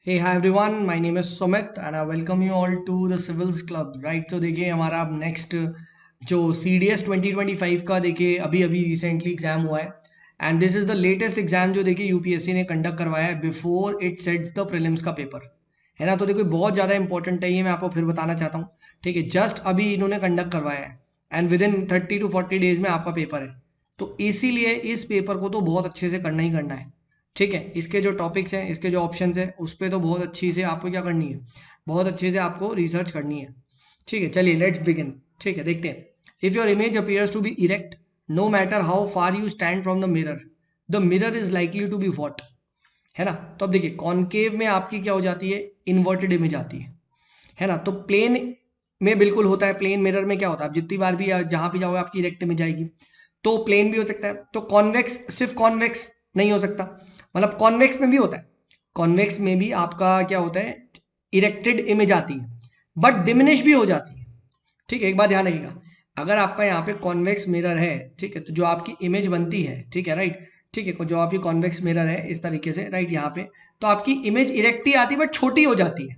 Hey, hi everyone. My name is Sumit and I welcome you all to the Civils Club. Right, तो देखिए हमारा अब next जो CDS 2025 का देखिए अभी अभी रिसेंटली एग्जाम हुआ है and this is the latest exam जो देखिए यूपीएससी ने कंडक्ट करवाया है before it sets the prelims का पेपर। है ना, तो देखो बहुत ज़्यादा इंपॉर्टेंट है ये, मैं आपको फिर बताना चाहता हूँ। ठीक है, जस्ट अभी इन्होंने कंडक्ट करवाया है and with in 30 to 40 days में आपका पेपर है। तो इसीलिए इस पेपर को तो बहुत अच्छे से करना ही करना है। ठीक है, इसके जो टॉपिक्स हैं, इसके जो ऑप्शंस हैं, उस पर तो बहुत अच्छी से आपको क्या करनी है, बहुत अच्छे से आपको रिसर्च करनी है। ठीक है, चलिए लेट्स बिगिन। ठीक है, देखते हैं। If your image appears to be erect no matter how far you stand from the mirror is likely to be what. है ना, तो अब देखिए कॉनकेव में आपकी क्या हो जाती है, इन्वर्टेड इमेज आती है ना। तो प्लेन में बिल्कुल होता है, प्लेन मिरर में क्या होता है, आप जितनी बार भी जहां भी जाओगे आपकी इरेक्ट इमेज आएगी। तो प्लेन भी हो सकता है, तो कॉन्वेक्स सिर्फ कॉन्वेक्स नहीं हो सकता, मतलब कॉन्वेक्स में भी होता है। कॉन्वेक्स में भी आपका क्या होता है, इरेक्टेड इमेज आती है बट डिमिनिश भी हो जाती है। ठीक है, एक बात ध्यान रखिएगा, अगर आपका यहाँ पे कॉन्वेक्स मिरर है, ठीक है, तो जो आपकी इमेज बनती है, ठीक है राइट, ठीक है, जो आपकी कॉन्वेक्स मिरर है इस तरीके से राइट यहाँ पे, तो आपकी इमेज इरेक्ट ही आती है बट छोटी हो जाती है।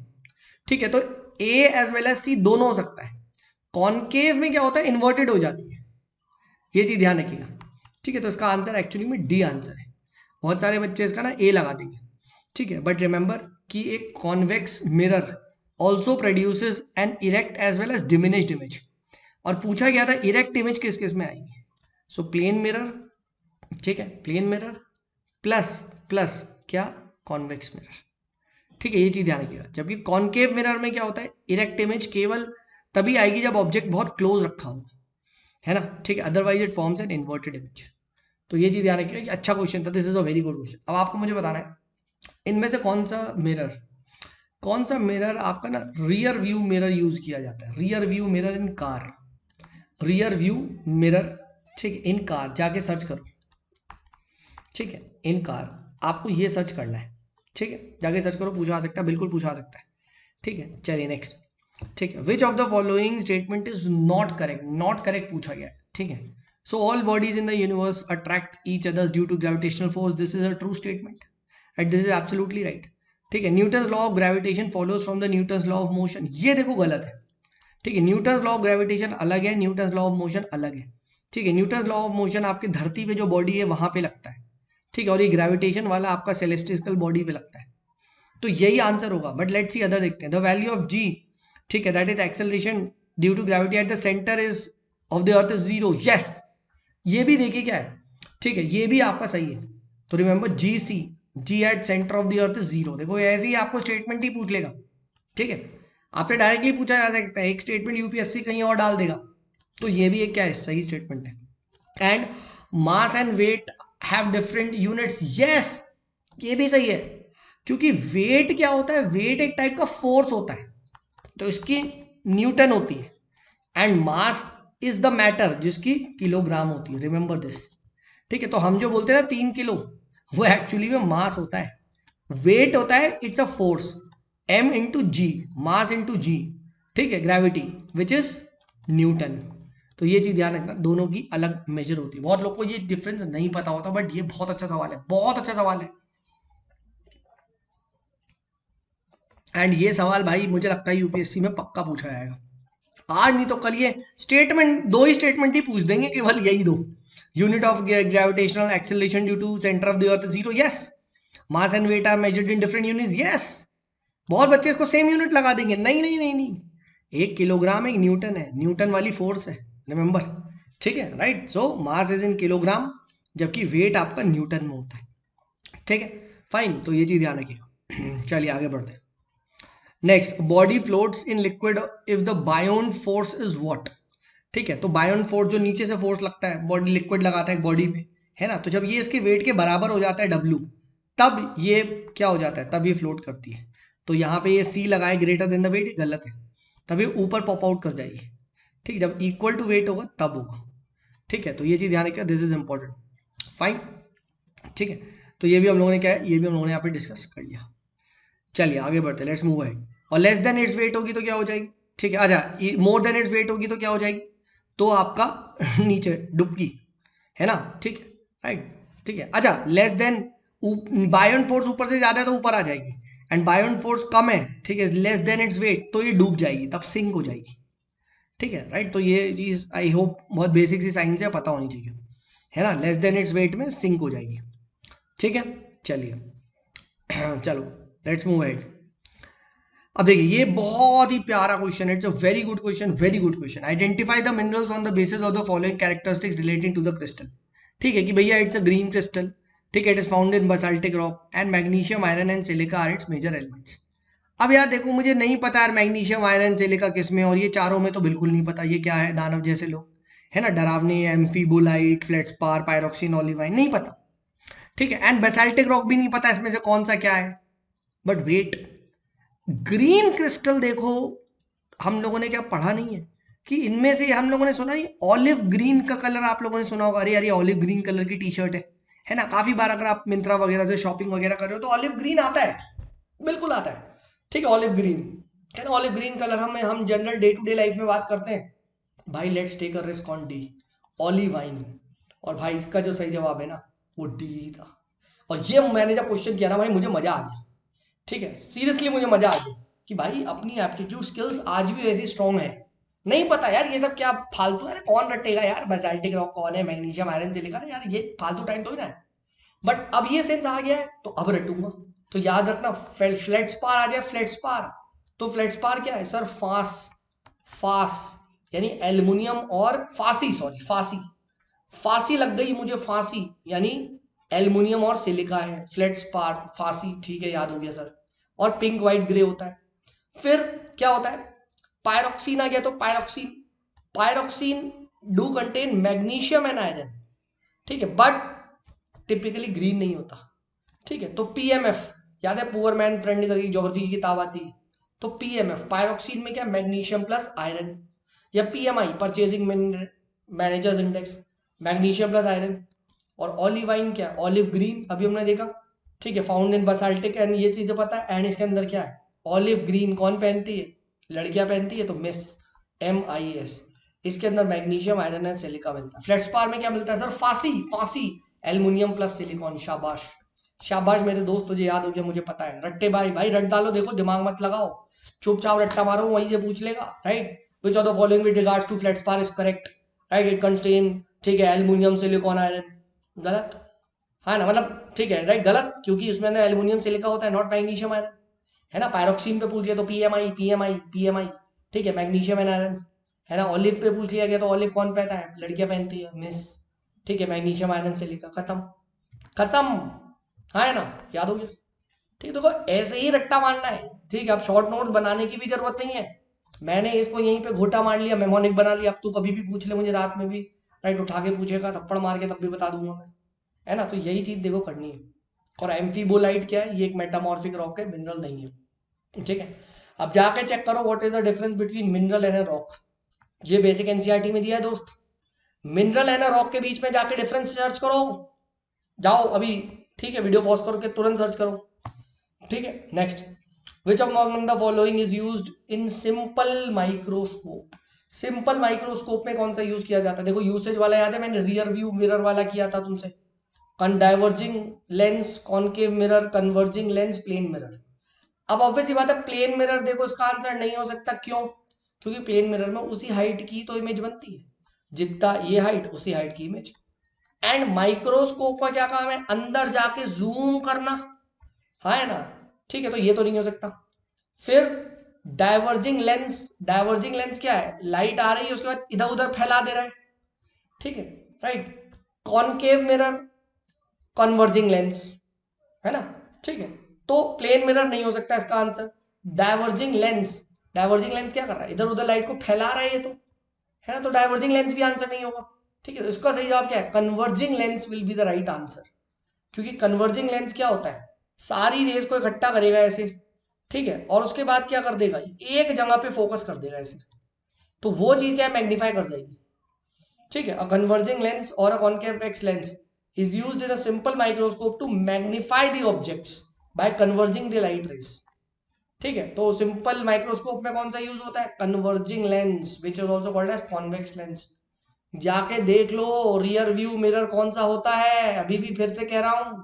ठीक है, तो ए एज वेल एज सी दोनों हो सकता है। कॉनकेव में क्या होता है, इन्वर्टेड हो जाती है, ये चीज ध्यान रखिएगा। ठीक है, तो इसका आंसर एक्चुअली में डी आंसर है। बहुत सारे बच्चे इसका ना ए लगा देंगे। ठीक है, बट रिमेंबर कि एक convex mirror also produces an erect as well as diminished image. और पूछा गया था इरेक्ट इमेज किस किस में आएगी। सो प्लेन मिरर, ठीक है, प्लेन मिरर प्लस प्लस क्या, कॉन्वेक्स मिरर। ठीक है, ये चीज ध्यान रखिएगा। जबकि कॉनकेव मिरर में क्या होता है, इरेक्ट इमेज केवल तभी आएगी जब ऑब्जेक्ट बहुत क्लोज रखा हो, है ना। ठीक है, otherwise it forms an inverted image. तो ये चीज ध्यान रखिएगा कि अच्छा क्वेश्चन था, this is a very good question. अब आपको मुझे बताना है इनमें से कौन सा मिरर आपका ना रियर व्यू मिरर यूज किया जाता है। रियर व्यू मिरर इन कार, रियर व्यू मिरर, ठीक है, इन कार जाके सर्च करो। ठीक है, इन कार आपको ये सर्च करना है। ठीक है, जाके सर्च करो, पूछा आ सकता है, बिल्कुल पूछा आ सकता है। ठीक है, चलिए नेक्स्ट। ठीक है, which of the following statement is not correct, not correct पूछा गया है। ठीक है, so all bodies in the universe attract each others due to gravitational force, this is a true statement and this is absolutely right. ठीक है, Newton's law of gravitation follows from the Newton's law of motion, ये देखो गलत है। ठीक है, Newton's law of gravitation अलग है, न्यूटन्स लॉ ऑफ मोशन अलग है। ठीक है, न्यूटन्स लॉ ऑफ मोशन आपकी धरती पे जो बॉडी है वहां पे लगता है। ठीक है, और ये ग्रेविटेशन वाला आपका सेलेस्टिकल बॉडी पे लगता है। तो यही आंसर होगा, बट लेट्स सी अदर देखते हैं। द वैल्यू ऑफ जी, ठीक है, that is acceleration due to gravity at the centre is of the earth is zero. Yes, ये भी देखिए क्या है। ठीक है, ये भी आपका सही है। तो remember g see, g at centre of the earth is zero. देखो ऐसे ही आपको स्टेटमेंट ही पूछ लेगा। ठीक है, आपसे डायरेक्टली पूछा जा सकता है, एक स्टेटमेंट यूपीएससी कहीं और डाल देगा। तो ये भी एक क्या है, सही स्टेटमेंट है। And mass and weight have different units, yes, ये भी सही है। क्योंकि वेट क्या होता है, वेट एक टाइप का फोर्स होता है, तो इसकी न्यूटन होती है। And mass is the matter जिसकी किलोग्राम होती है, रिमेंबर दिस। ठीक है, तो हम जो बोलते हैं ना 3 किलो, वो एक्चुअली में मास होता है। वेट होता है, it's a force, m into g, mass into g. ठीक है, ग्रेविटी विच इज न्यूटन। तो ये चीज ध्यान रखना, दोनों की अलग मेजर होती है। बहुत लोग को ये डिफरेंस नहीं पता होता, बट ये बहुत अच्छा सवाल है, बहुत अच्छा सवाल है। एंड ये सवाल भाई मुझे लगता है यूपीएससी में पक्का पूछा जाएगा, आज नहीं तो कल। ये स्टेटमेंट, दो ही स्टेटमेंट ही पूछ देंगे, केवल यही दो। Unit of gravitational acceleration due to centre of the earth zero, yes. Mass and weight are measured in different units, yes. बहुत बच्चे इसको सेम यूनिट लगा देंगे, नहीं नहीं नहीं नहीं, 1 किलोग्राम एक न्यूटन है, न्यूटन वाली फोर्स है, रिमेंबर। ठीक है right, so mass is in kilogram, जबकि वेट आपका न्यूटन में होता है। ठीक है, फाइन, तो ये चीज ध्यान रखिएगा। चलिए आगे बढ़ते हैं। Next, body floats in liquid if the buoyant force is what. ठीक है, तो बायोन फोर्स जो नीचे से फोर्स लगता है, बॉडी लिक्विड लगाता है बॉडी पे, है ना, तो जब ये इसके वेट के बराबर हो जाता है डब्ल्यू, तब ये क्या हो जाता है, तब ये फ्लोट करती है। तो यहाँ पे ये सी लगाए ग्रेटर देन द वेट, गलत है, तब ये ऊपर पॉप आउट कर जाएगी। ठीक, जब इक्वल टू वेट होगा तब होगा। ठीक है, तो ये चीज ध्यान रखिए, दिस इज इंपॉर्टेंट। फाइन, ठीक है, तो ये भी हम लोगों ने क्या है, ये भी हम लोगों ने यहाँ पे डिस्कस कर लिया। चलिए आगे बढ़ते, लेट्स मूव अहेड। और लेस देन इट्स वेट होगी तो क्या हो जाएगी, ठीक है, अच्छा मोर देन इट्स वेट होगी तो क्या हो जाएगी, तो आपका नीचे डुबकी, है ना। ठीक है राइट, ठीक है, अच्छा लेस देन, बायन फोर्स ऊपर से ज्यादा है तो ऊपर आ जाएगी, एंड बायोन फोर्स कम है, ठीक है, लेस देन इट्स वेट, तो ये डूब जाएगी, तब सिंक हो जाएगी, ठीक है, राइट। तो ये चीज आई होप बहुत बेसिक सी साइंस है, पता होनी चाहिए, है ना, लेस देन इट्स वेट में सिंक हो जाएगी, ठीक है। चलिए चलो लेट्स मूव अहेड। अब देखिए ये बहुत ही प्यारा क्वेश्चन है, it's a very good question, very good question. Identify the minerals on the basis of the following characteristics relating to the crystal. ठीक है कि भैया इट्स अ ग्रीन क्रिस्टल, ठीक है, it is found in basaltic rock and magnesium iron and silica are its major elements. अब यार देखो मुझे नहीं पता यार मैग्नीशियम आयरन सिलिका किस में, और ये चारों में तो बिल्कुल नहीं पता ये क्या है, दानव जैसे लोग, है ना, डरावनी, एम्फीबोलाइट, फ्लेट्सपार, पायरोक्सिन, ऑलिवाइन, नहीं पता, ठीक है, एंड बेसाल्टिक रॉक भी नहीं पता इसमें से कौन सा क्या है। बट वेट, ग्रीन क्रिस्टल देखो, हम लोगों ने क्या पढ़ा नहीं है कि इनमें से हम लोगों ने सुना नहीं, ऑलिव ग्रीन का कलर आप लोगों ने सुना होगा, अरे यार ये ऑलिव ग्रीन कलर की टी शर्ट है ना, काफी बार अगर आप मिंत्रा वगैरह से शॉपिंग वगैरह कर रहे हो तो ऑलिव ग्रीन आता है, बिल्कुल आता है, ठीक है, ऑलिव ग्रीन, है ना, ऑलिव ग्रीन कलर हम general day to day life में बात करते हैं, भाई let's take a risk on D, olivine. और भाई इसका जो सही जवाब है ना वो डी था। और ये मैंने जब क्वेश्चन किया ना भाई मुझे मजा आ गया, ठीक है, सीरियसली मुझे मजा आ गया कि भाई अपनी एप्टीट्यूड स्किल्स आज भी वैसी स्ट्रांग है। नहीं पता यार ये सब क्या फालतू है, कौन रटेगा यार, बेसाल्टिक रॉक कौन है, मैग्नीशियम आयरन सिलिका ना, यार ये फालतू टाइम तो ही ना है। बट अब ये सेंस आ गया है तो अब रटूंगा। तो याद रखना फ्लेट्सपार आ गया, फ्लेट्सपार, तो फ्लेट्सपार क्या है सर, फास, फास यानी एल्युमिनियम और फांसी, सॉरी फांसी, फांसी लग गई मुझे, फांसी यानी एल्युमिनियम और सिलिका है, फ्लेट्सपार फांसी, ठीक है, याद हो गया सर। और पिंक व्हाइट ग्रे होता है। फिर क्या होता है, पायरोक्सिन आ गया, तो pyroxene, pyroxene do contain magnesium and iron, ठीक है, बट टिपिकली ग्रीन नहीं होता, ठीक है। तो पीएमएफ याद है, पुअर मैन फ्रेंड करके ज्योग्राफी की किताब आती है, तो पीएमएफ पायरोक्सिन में क्या, मैग्नीशियम प्लस आयरन, या PMI purchasing managers index, magnesium plus iron. और ऑलिवाइन क्या है, ऑलिव ग्रीन, अभी हमने देखा, ठीक है, फाउंड इन बासाल्टिक, एंड ये चीजें पता है, एंड इसके अंदर क्या है, ऑलिव ग्रीन कौन पहनती है, लड़कियां पहनती है, तो मिस, MIS, इसके अंदर मैग्नीशियम आयरन एंड सिलिका मिलता है। फ्लेट्सपार में क्या मिलता है सर, फांसी, फांसी एल्युमिनियम प्लस सिलिकॉन, शाबाश, शाबाश मेरे दोस्त, तुझे याद हो गया, मुझे पता है, रट्टे भाई, भाई रट डालो, देखो दिमाग मत लगाओ, चुपचाप रट्टा मारो, वहीं से पूछ लेगा, right, which of the following with regards to feldspar is correct, right, it contain, ठीक है, एल्युमिनियम सिलिकॉन आयरन, गलत, हाँ ना, मतलब ठीक है, राइट, गलत, क्योंकि उसमें अंदर एल्युमिनियम सिलिका होता है, नॉट मैग्नीशियम आयरन, है ना। पायरोक्सिन पे पूछ लिया तो पीएमआई, पीएमआई, पीएमआई, ठीक है, मैग्नीशियम एंड आयरन, है ना। ऑलिव पे पूछ लिया गया तो ऑलिव कौन पहनता है, लड़कियां पहनती है, मिस, ठीक है, मैग्नीशियम आयरन सिलिका, खत्म, खत्म, हाँ है ना, याद हो गया, ठीक है। देखो ऐसे ही रट्टा मारना है, ठीक है, अब शॉर्ट नोट्स बनाने की भी जरूरत नहीं है, मैंने इसको यहीं पे घोटा मार लिया, मेमोनिक बना लिया, अब तू कभी भी पूछ ले मुझे रात में भी, राइट, उठा के पूछेगा थप्पड़ मार के तब भी बता दूंगा मैं, है ना। तो यही चीज देखो करनी है। और एम्फीबोलाइट क्या है, ये एक मेटामॉर्फिक रॉक है, मिनरल नहीं है, ठीक है। अब जाके चेक करो what is the difference between mineral and rock, ये बेसिक एनसीईआरटी में दिया है दोस्त, मिनरल एंड रॉक के बीच में जाके डिफरेंस सर्च करो, जाओ अभी, ठीक है, वीडियो पॉज करके तुरंत सर्च करो, ठीक है। Next, which among the following is used in simple microscope, simple microscope में कौन सा यूज किया जाता है, देखो यूसेज वाला याद है, मैंने रियर व्यू मिरर वाला किया था तुमसे, diverging lens, concave mirror, converging lens, plane mirror. अब ऑब्वियस बात है, प्लेन मिरर देखो इसका आंसर नहीं हो सकता, क्यों, क्योंकि प्लेन मिरर में उसी हाइट की तो इमेज बनती है, जितना ये हाइट उसी हाइट की इमेज। एंड माइक्रोस्कोप का क्या काम है, अंदर जाके जूम करना, हाँ है ना, ठीक है, तो ये तो नहीं हो सकता। फिर डाइवर्जिंग लेंस, डाइवर्जिंग लेंस क्या है, लाइट आ रही है उसके बाद इधर उधर फैला दे रहा है, ठीक है, right. Concave mirror, converging lens, है ना, ठीक है, तो प्लेन मिरर नहीं हो सकता इसका answer. Diverging lens, diverging lens क्या कर रहा है, इधर उधर लाइट को फैला रहा है ये तो, है ना, तो डाइवर्जिंग लेंस भी आंसर नहीं होगा, ठीक है। तो इसका सही जवाब क्या है, converging lens will be the right answer, क्योंकि कन्वर्जिंग लेंस क्या होता है, सारी रेस को इकट्ठा करेगा ऐसे, ठीक है, और उसके बाद क्या कर देगा, एक जगह पे फोकस कर देगा ऐसे, तो वो चीज क्या है, मैग्नीफाई कर जाएगी, ठीक है। अ कन्वर्जिंग लेंस और अ कॉन्केवेक्स lens is used in a simple microscope to magnify the objects by converging the light rays, ठीक है। तो सिंपल माइक्रोस्कोप में कौन सा यूज होता है, converging lens, which is also called as convex lens. जाके देख लो रियर व्यू मिरर कौन सा होता है, अभी भी फिर से कह रहा हूं,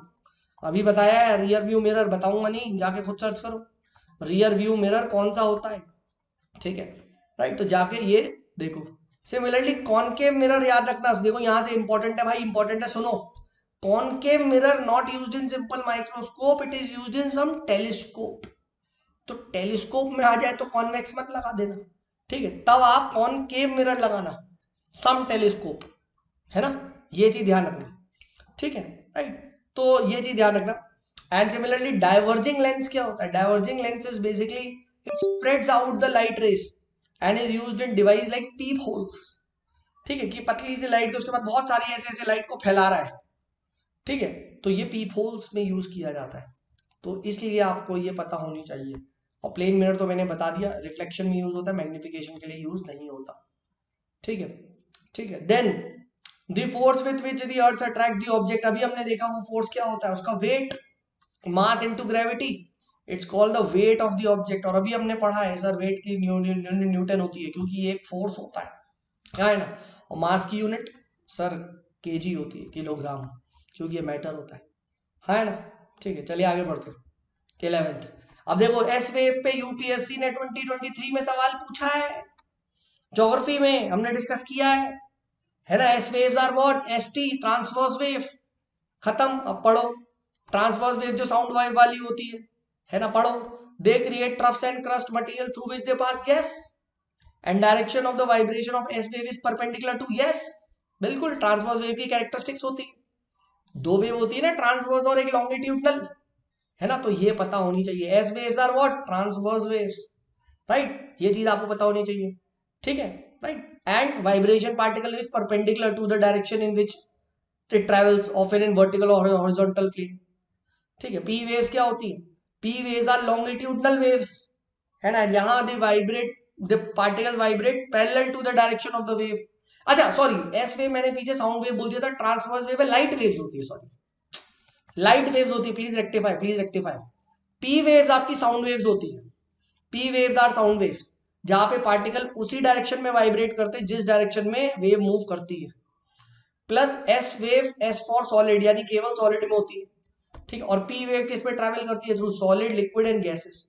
अभी बताया है रियर व्यू मिरर, बताऊंगा नहीं, जाके खुद सर्च करो रियर व्यू मिरर कौन सा होता है, ठीक है। राइट, तो जाके ये देखो। सिमिलरली कॉनकेव मिरर याद रखना, देखो यहां से इंपॉर्टेंट है भाई, इंपॉर्टेंट है, सुनो। Concave mirror not used in simple microscope, it is used in some telescope. तो टेलीस्कोप में आ जाए तो कॉन्वेक्स मत लगा देना, ठीक है, तब आप कॉनकेव मिरर लगाना, सम टेलीस्कोप, है ना, ये चीज ध्यान रखना, ठीक है। राइट, तो ये चीज ध्यान रखना। एंड सिमिलरली डाइवर्जिंग लेंस क्या होता है, diverging lens is basically it spreads out the light rays and is used in device like peep holes, ठीक है, कि पतली सी लाइट के उसके बाद बहुत सारी ऐसे ऐसे लाइट को फैला रहा है, ठीक है, तो ये पीप होल्स में यूज किया जाता है। तो इसलिए आपको ये पता होनी चाहिए। और प्लेन मिरर तो मैंने बता दिया, रिफ्लेक्शन में यूज होता है, मैग्निफिकेशन के लिए यूज नहीं होता, ठीक है, ठीक है। Then the force with which the earth attract the object, अभी हमने देखा वो फोर्स क्या होता है, उसका weight, mass into gravity, it's called the weight of the object. और अभी हमने पढ़ा है सर वेट की न्यूटन होती है, क्योंकि ये एक फोर्स होता है, क्या है ना। और मास की यूनिट सर केजी होती है, किलोग्राम, क्योंकि ये मैटर होता है ना। ठीक है, चलिए आगे बढ़ते हैं। 11th, अब देखो एस वेव पे यूपीएससी ने 2023 में सवाल पूछा है, ज्योग्राफी में हमने डिस्कस किया है ना। S waves are what, S T transverse wave, खत्म। अब पढ़ो, ट्रांसवर्स वेव जो साउंड वेव वाली होती है ना, पढ़ो। They create troughs and crust material through which they pass gas and direction of the vibration of S wave is perpendicular to, yes बिल्कुल, ट्रांसवर्स वेव की कैरेक्टरिस्टिक्स होती है, दो वेव होती है ना, ट्रांसवर्स और एक लॉन्गिट्यूडनल, है ना, तो ये पता होनी चाहिए। S waves are what, transverse waves, right, ये चीज आपको पता होनी चाहिए, ठीक है, right. And vibration particle is perpendicular to the direction in which it travels, often in vertical और हॉरिजॉन्टल प्लेन, ठीक है। पी वेव्स क्या होती है, P waves are longitudinal waves, है ना, यहां they vibrate, the particle vibrate parallel to the direction of the wave. अच्छा सॉरी, एस वेव मैंने पीछे साउंड वेव बोल दिया था, ट्रांसवर्स वेव है लाइट वेव्स होती है, सॉरी लाइट वेव्स होती है, please rectify, please rectify. P waves आपकी साउंड वेव्स होती है, P waves are sound waves, जहां पे पार्टिकल उसी डायरेक्शन में वाइब्रेट करते हैं जिस डायरेक्शन में वेव मूव करती है। Plus S wave, S for solid, यानी केवल सॉलिड में होती है, ठीक है। और पी वेव किस में ट्रैवल करती है, through solid, liquid and gases.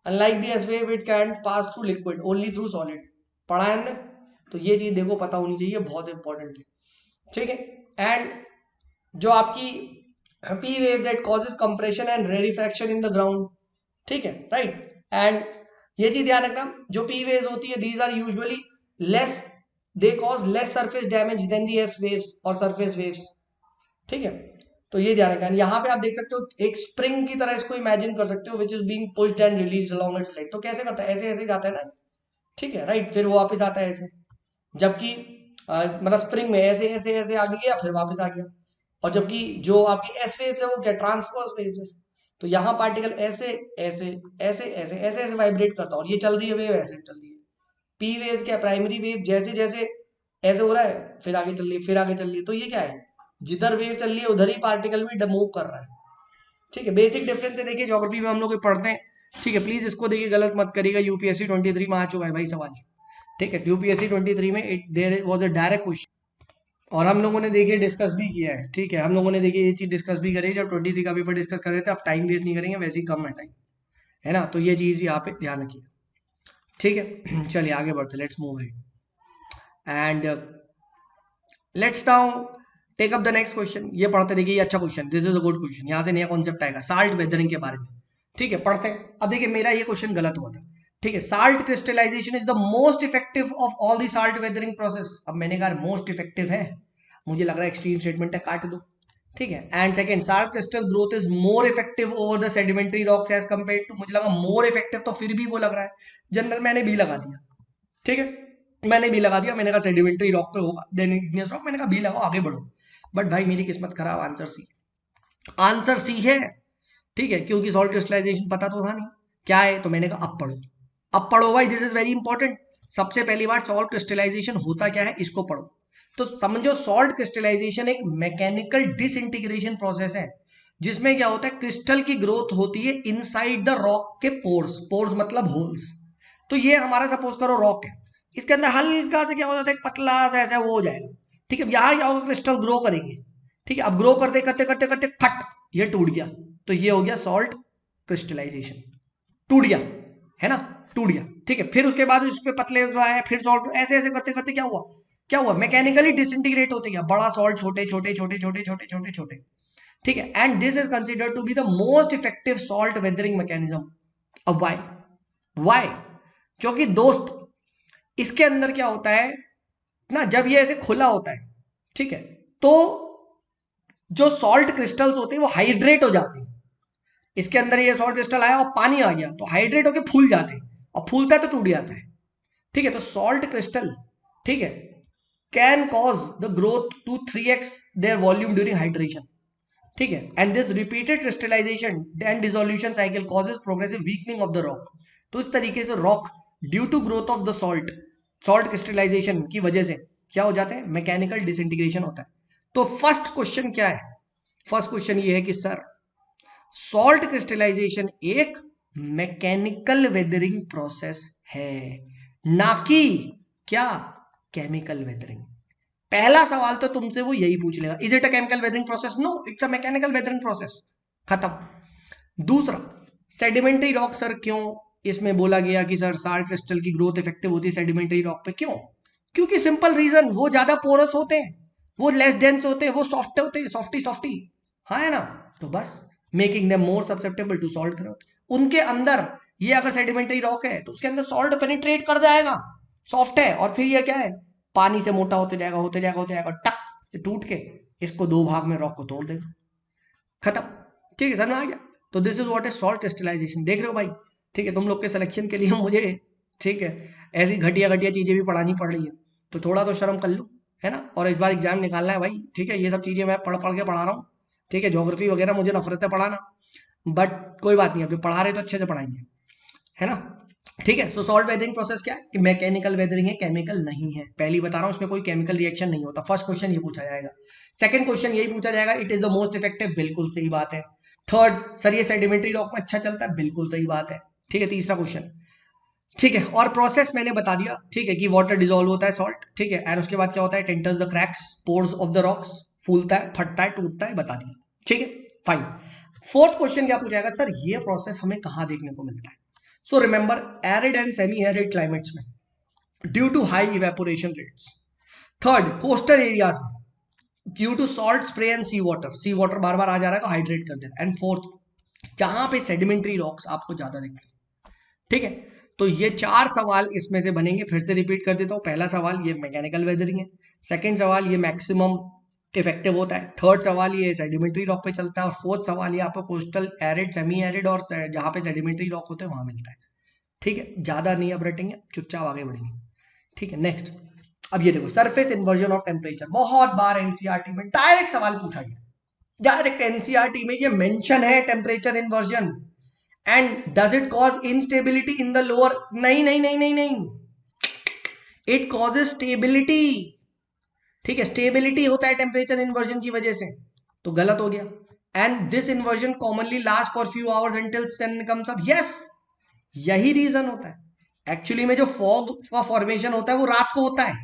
Unlike the S wave it can pass through liquid, only through solid, पढ़ा है हमने। तो ये चीज देखो पता होनी चाहिए, बहुत इंपॉर्टेंट है, ठीक है। एंड जो आपकी P waves it causes compression and rarefaction in the ground, ठीक है, राइट। एंड ये चीज ध्यान रखना, जो पी वेव्स होती है these are usually less, they cause less surface damage than the S waves और सरफेस वेव्स, ठीक है। तो ये ध्यान रखना। यहाँ पे आप देख सकते हो एक स्प्रिंग की तरह इसको इमेजिन कर सकते हो, which is being pushed and release along it's leg. तो कैसे करता है, ऐसे ऐसे जाता है ना, ठीक है, राइट, फिर वो वापस आता है ऐसे, जबकि मतलब स्प्रिंग में ऐसे ऐसे ऐसे आगे गया फिर वापस आ गया। और जबकि जो आपकी एस वेव्स है वो क्या, ट्रांसवर्स वेव्स है। तो यहाँ पार्टिकल ऐसे ऐसे ऐसे ऐसे ऐसे ऐसे वाइब्रेट करता है, और ये चल रही है वेव, ऐसे चल रही है। पी वेव्स क्या, प्राइमरी वेव जैसे जैसे ऐसे हो रहा है, फिर आगे चल रही है, फिर आगे चल रही है। तो ये क्या है, जिधर वेव चल रही है उधर ही पार्टिकल भी मूव कर रहा है, ठीक है। बेसिक डिफरेंस है, देखिए ज्योग्राफी में हम लोग पढ़ते हैं, ठीक है। प्लीज इसको देखिए, गलत मत करिएगा, यूपीएससी 23 में आ चुका है भाई सवाल, ठीक है। यूपीएससी 23 में there was a direct question, और हम लोगों ने देखिए डिस्कस भी किया है, ठीक है। हम लोगों ने देखिए ये चीज डिस्कस भी करी जब 23 का पेपर डिस्कस कर रहे थे। अब टाइम वेस्ट नहीं करेंगे, वैसे ही कम है टाइम, है ना, तो ये चीज यहाँ पे ध्यान रखिए, ठीक है। चलिए आगे बढ़ते, let's move and let's now take up the next question. ये पढ़ते देखिए, ये अच्छा question, this is a good question, यहाँ से नया कॉन्सेप्ट आएगा साल्ट वेदरिंग के बारे में, ठीक है। पढ़ते हैं। अब देखिए मेरा ये क्वेश्चन गलत हुआ था, ठीक है। Salt crystallisation is the most effective of all the salt weathering process. अब मैंने कहा मोस्ट इफेक्टिव है, मुझे लग रहा है एक्सट्रीम स्टेटमेंट है, काट दो, ठीक है। And second, salt crystal growth is more effective over the sedimentary rocks as compared to, मुझे लगा मोर इफेक्टिव, तो फिर भी वो लग रहा है जनरल, मैंने भी लगा दिया, ठीक है, मैंने भी लगा दिया। मैंने कहा सेडिमेंट्री रॉक पे होगा, देन इग्नियस रॉक, मैंने कहा भी लगाओ आगे बढ़ो। बट भाई मेरी किस्मत खराब, आंसर सी, आंसर सी है, ठीक है, क्योंकि सॉल्ट क्रिस्टलाइजेशन पता तो था नहीं क्या है, तो मैंने कहा अब पढ़ो, अब पढ़ो भाई, दिस इज वेरी इंपॉर्टेंट। सबसे पहली बात, सॉल्ट क्रिस्टलाइजेशन होता क्या है इसको पढ़ो। तो समझो सॉल्ट क्रिस्टलाइजेशन एक मैकेनिकल डिसइंटीग्रेशन प्रोसेस है, जिसमें क्या होता है, क्रिस्टल की ग्रोथ होती है इनसाइड द रॉक के पोर्स, पोर्स मतलब होल्स। तो ये हमारा सपोज करो रॉक है, इसके अंदर हल्का से क्या हो जाता है, पतला सा ऐसा वो हो जाएगा, ठीक है। यहाँ क्या होगा, क्रिस्टल ग्रो करेंगे, ठीक है। अब ग्रो करते करते करते करते फट, ये टूट गया, तो ये हो गया सॉल्ट क्रिस्टलाइजेशन, टूट गया, है ना, टूट गया। ठीक है, फिर उसके बाद उस पे पतले आया, फिर सॉल्ट, ऐसे ऐसे करते करते क्या हुआ, क्या हुआ, मैकेनिकली डिसइंटीग्रेट होते गया, बड़ा सॉल्ट छोटे छोटे छोटे छोटे छोटे छोटे छोटे। ठीक है, and this is considered to be the most effective salt weathering mechanism. अब वाई, वाई, क्योंकि दोस्त इसके अंदर क्या होता है ना, जब ये ऐसे खुला होता है, ठीक है, तो जो सॉल्ट क्रिस्टल्स होते हैं वो हाइड्रेट हो जाते हैं। इसके अंदर ये सॉल्ट क्रिस्टल आया और पानी आ गया तो हाइड्रेट होकर फूल जाते हैं, और फूलता है तो टूट जाता है। ठीक है, तो सॉल्ट क्रिस्टल, ठीक है, can cause the growth to 3x their volume during hydration. ठीक है, and this repeated crystallisation and dissolution cycle causes progressive weakening of the rock. तो इस तरीके से rock due to growth of the salt, salt crystallisation की वजह से क्या हो जाता है, मैकेनिकल डिसइंटीग्रेशन होता है। तो फर्स्ट क्वेश्चन क्या है, फर्स्ट क्वेश्चन ये है कि सर सॉल्ट क्रिस्टलाइजेशन एक मैकेनिकल वेदरिंग प्रोसेस है, ना कि क्या, केमिकल वेदरिंग। पहला सवाल तो तुमसे वो यही पूछ लेगा, is it a chemical weathering process, no it's a mechanical weathering process, खत्म। दूसरा, सेडिमेंट्री रॉक सर क्यों इसमें बोला गया कि सर सॉल्ट क्रिस्टल की ग्रोथ इफेक्टिव होती है सेडिमेंट्री रॉक पे, क्यों, क्योंकि सिंपल रीजन, वो ज्यादा पोरस होते हैं, वो लेस डेंस होते हैं, वो सॉफ्ट होते हैं, सॉफ्टी सॉफ्टी, हाँ है ना, तो बस making them more susceptible to salt growth. उनके अंदर ये अगर सेडिमेंट्री रॉक है तो उसके अंदर सॉल्ट पेनिट्रेट कर जाएगा, सॉफ्ट है, और फिर ये क्या है, पानी से मोटा होते जाएगा होते जाएगा होते जाएगा, टक से टूट के इसको दो भाग में रॉक को तोड़ देगा, खत्म। ठीक है, समझ आ गया। तो this is what is salt crystallisation, देख रहे हो भाई। ठीक है, तुम लोग के सिलेक्शन के लिए मुझे, ठीक है, ऐसी घटिया घटिया चीजें भी पढ़ानी पड़ रही है, तो थोड़ा तो शर्म कर लो, है ना। और इस बार एग्जाम निकालना है भाई, ठीक है, ये सब चीजें मैं पढ़ पढ़ के पढ़ा रहा हूँ। ठीक है, ज्योग्राफी वगैरह मुझे नफरत है पढ़ाना, बट कोई बात नहीं, अभी पढ़ा रहे तो अच्छे से पढ़ाएंगे, है ना। ठीक है, सो सॉल्ट वेदरिंग प्रोसेस क्या है कि मैकेनिकल वेदरिंग है, केमिकल नहीं है, पहली बता रहा हूं, उसमें कोई केमिकल रिएक्शन नहीं होता। फर्स्ट क्वेश्चन ये पूछा जाएगा। सेकंड क्वेश्चन यही पूछा जाएगा, it is the most effective, बिल्कुल सही बात है। थर्ड, सर ये सेडिमेंट्री रॉक में अच्छा चलता है, बिल्कुल सही बात है। ठीक है, तीसरा क्वेश्चन, ठीक है, और प्रोसेस मैंने बता दिया, ठीक है, कि वाटर डिजोल्व होता है सॉल्ट, ठीक है, एंड उसके बाद क्या होता है, it enters the cracks pores of the rocks, फूलता है, फटता है, टूटता है, बता दिया। ठीक है, फाइन। फोर्थ क्वेश्चन क्या पूछा जाएगा, सर ये प्रोसेस हमें कहां देखने को मिलता है। So remember, arid and semi arid climates में due to high evaporation rates. Third, coastal areas में due to salt spray and sea water बार बार आ जा रहा है तो हाइड्रेट कर देता है। एंड फोर्थ, जहां पे सेडिमेंट्री रॉक्स आपको ज्यादा दिखते हैं। ठीक है, तो ये चार सवाल इसमें से बनेंगे, फिर से रिपीट कर देता हूं। पहला सवाल ये मैकेनिकल वेदरिंग है, सेकंड सवाल ये मैक्सिमम इफेक्टिव होता है, थर्ड सवाल ये सेडिमेंट्री रॉक पे चलता है, और फोर्थ सवाल ये आपको कोस्टल एरिड, सेमी एरिड और जहां पे सेडिमेंट्री रॉक होते हैं वहां मिलता है। ठीक है, ज्यादा नहीं अब रटेंगे, चुपचाप आगे बढ़ेंगे। ठीक है, नेक्स्ट, अब ये देखो, सरफेस इन्वर्जन ऑफ टेम्परेचर, बहुत बार एनसीईआरटी में डायरेक्ट सवाल पूछा गया, डायरेक्ट एनसीईआरटी में ये मेंशन है, temperature inversion and does it cause instability in the lower, नहीं नहीं नहीं नहीं नहीं, इट कॉजेज स्टेबिलिटी। ठीक है, स्टेबिलिटी होता है टेम्परेचर इन्वर्जन की वजह से, तो गलत हो गया। And this inversion commonly last for few hours until sun comes up, yes, यही रीजन होता है। एक्चुअली में जो फॉग का फॉर्मेशन होता है वो रात को होता है,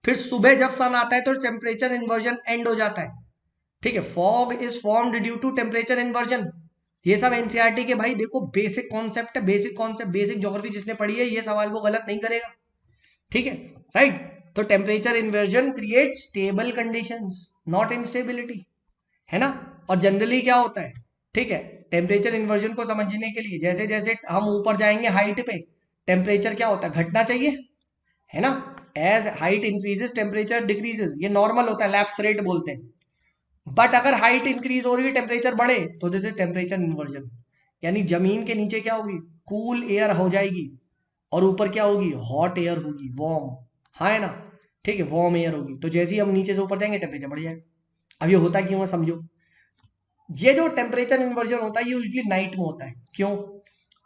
फिर सुबह जब सन आता है तो टेम्परेचर इन्वर्जन एंड हो जाता है। ठीक है, fog is formed due to temperature inversion. ये सब एनसीईआरटी के भाई देखो बेसिक कॉन्सेप्ट है, बेसिक कॉन्सेप्ट, बेसिक ज्योग्राफी जिसने पढ़ी है ये सवाल वो गलत नहीं करेगा। ठीक है, राइट। तो temperature inversion create stable conditions, not instability, है ना। और जनरली क्या होता है, ठीक है, टेम्परेचर इन्वर्जन को समझने के लिए जैसे जैसे हम ऊपर जाएंगे हाइट पे, टेम्परेचर क्या होता है, घटना चाहिए, है ना। As height increases temperature decreases, ये नॉर्मल होता है, लैप्स रेट बोलते हैं। बट अगर हाइट इंक्रीज हो रही है, टेम्परेचर बढ़े, तो दिस इज टेम्परेचर इन्वर्जन, यानी जमीन के नीचे क्या होगी, कूल एयर हो जाएगी, और ऊपर क्या होगी, हॉट एयर होगी, वार्म, हाँ है ना। ठीक है, वार्म एयर होगी, तो जैसे ही हम नीचे से ऊपर जाएंगे टेम्परेचर बढ़ जाएगा। अब ये होता क्यों है समझो, ये जो टेम्परेचर इन्वर्जन होता है ये यूजली नाइट में होता है, क्यों,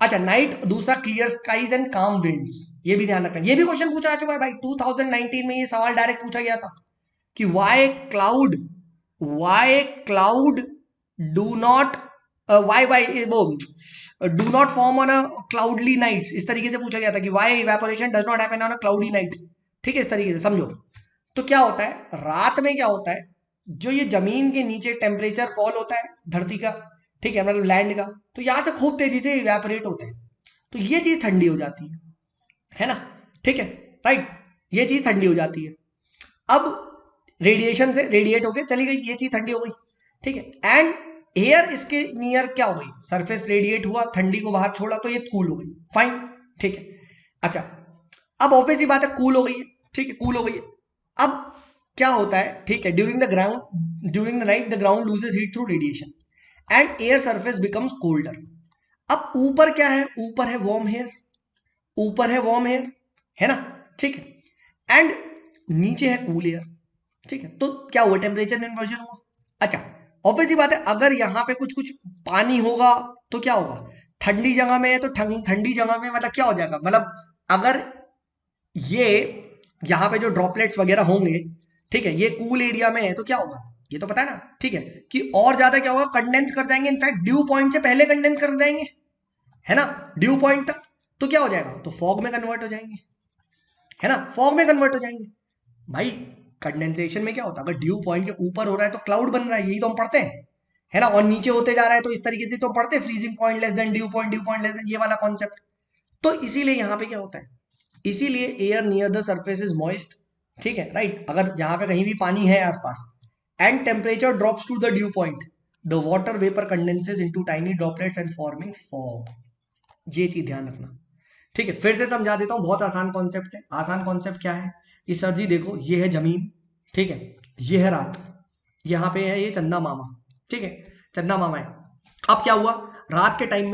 अच्छा नाइट, दूसरा क्लियर स्काईज एंड काम विंड्स, ये भी ध्यान रखना, ये भी क्वेश्चन पूछा जा चुका है भाई, 2019 में ये सवाल डायरेक्ट पूछा गया था कि why cloud do not, why वो do not form on a cloudy night, इस तरीके से पूछा गया था कि why evaporation does not happen on a cloudy night. ठीक है, इस तरीके से समझो। तो क्या होता है, रात में क्या होता है, जो ये जमीन के नीचे टेम्परेचर फॉल होता है धरती का, ठीक है, मतलब लैंड का, तो यहाँ से खूब तेजी से इवेपोरेट होते हैं, तो ये चीज ठंडी हो जाती है ना, ठीक है, राइट, ये चीज ठंडी हो जाती है। अब रेडिएशन से रेडिएट होके चली गई, ये चीज ठंडी हो गई, ठीक है, एंड एयर इसके नियर क्या हो गई, सरफेस रेडिएट हुआ, ठंडी को बाहर छोड़ा, तो ये कूल हो गई, फाइन, ठीक है। अच्छा, अब ऑब्वियस ही बात है, कूल हो गई है, ठीक है, कूल हो गई है। अब क्या होता है, ठीक है, during the night the ground loses heat through radiation and air surface becomes colder. अब ऊपर क्या है, ऊपर है वार्म एयर, ऊपर है वार्म एयर, है ना, ठीक है, एंड नीचे है कूल एयर, ठीक है, तो क्या हुआ, टेम्परेचर इन्वर्जन हुआ। अच्छा, ऑब्वियस ही बात है, अगर यहाँ पे कुछ कुछ पानी होगा तो क्या होगा, ठंडी जगह में है तो ठंडी जगह में मतलब क्या हो जाएगा, मतलब अगर ये यहाँ पे जो ड्रॉपलेट्स वगैरह होंगे, ठीक है, ये कूल एरिया में है तो क्या होगा, ये तो पता है ना, ठीक है, कि और ज्यादा क्या होगा, कंडेंस कर जाएंगे, इनफैक्ट ड्यू पॉइंट से पहले कंडेंस कर जाएंगे, है ना, ड्यू पॉइंट तक, तो क्या हो जाएगा, तो फॉग में कन्वर्ट हो जाएंगे, है ना, फॉग में कन्वर्ट हो जाएंगे। भाई कंडेंसेशन में क्या होता है, अगर ड्यू पॉइंट के ऊपर हो रहा है तो क्लाउड बन रहा है, यही तो हम पढ़ते हैं, है ना, और नीचे होते जा रहा है तो इस तरीके से तो हम पढ़ते हैं, freezing point less than due point less than, ये वाला कॉन्सेप्ट। तो इसीलिए यहाँ पे क्या होता है, इसीलिए air near the surface is moist, ठीक है, राइट, अगर यहाँ पे कहीं भी पानी है आसपास and temperature drops to the dew point, the water vapour condenses into tiny droplets and forming fog. ये चीज ध्यान रखना, ठीक है, फिर से समझा देता हूं, बहुत आसान कॉन्सेप्ट है। आसान कॉन्सेप्ट क्या है कि सर जी देखो, ये है जमीन, ठीक है, ये है रात, यहाँ पे है ये चंदा मामा, ठीक है, चंदा मामा है। अब क्या हुआ, रात के टाइम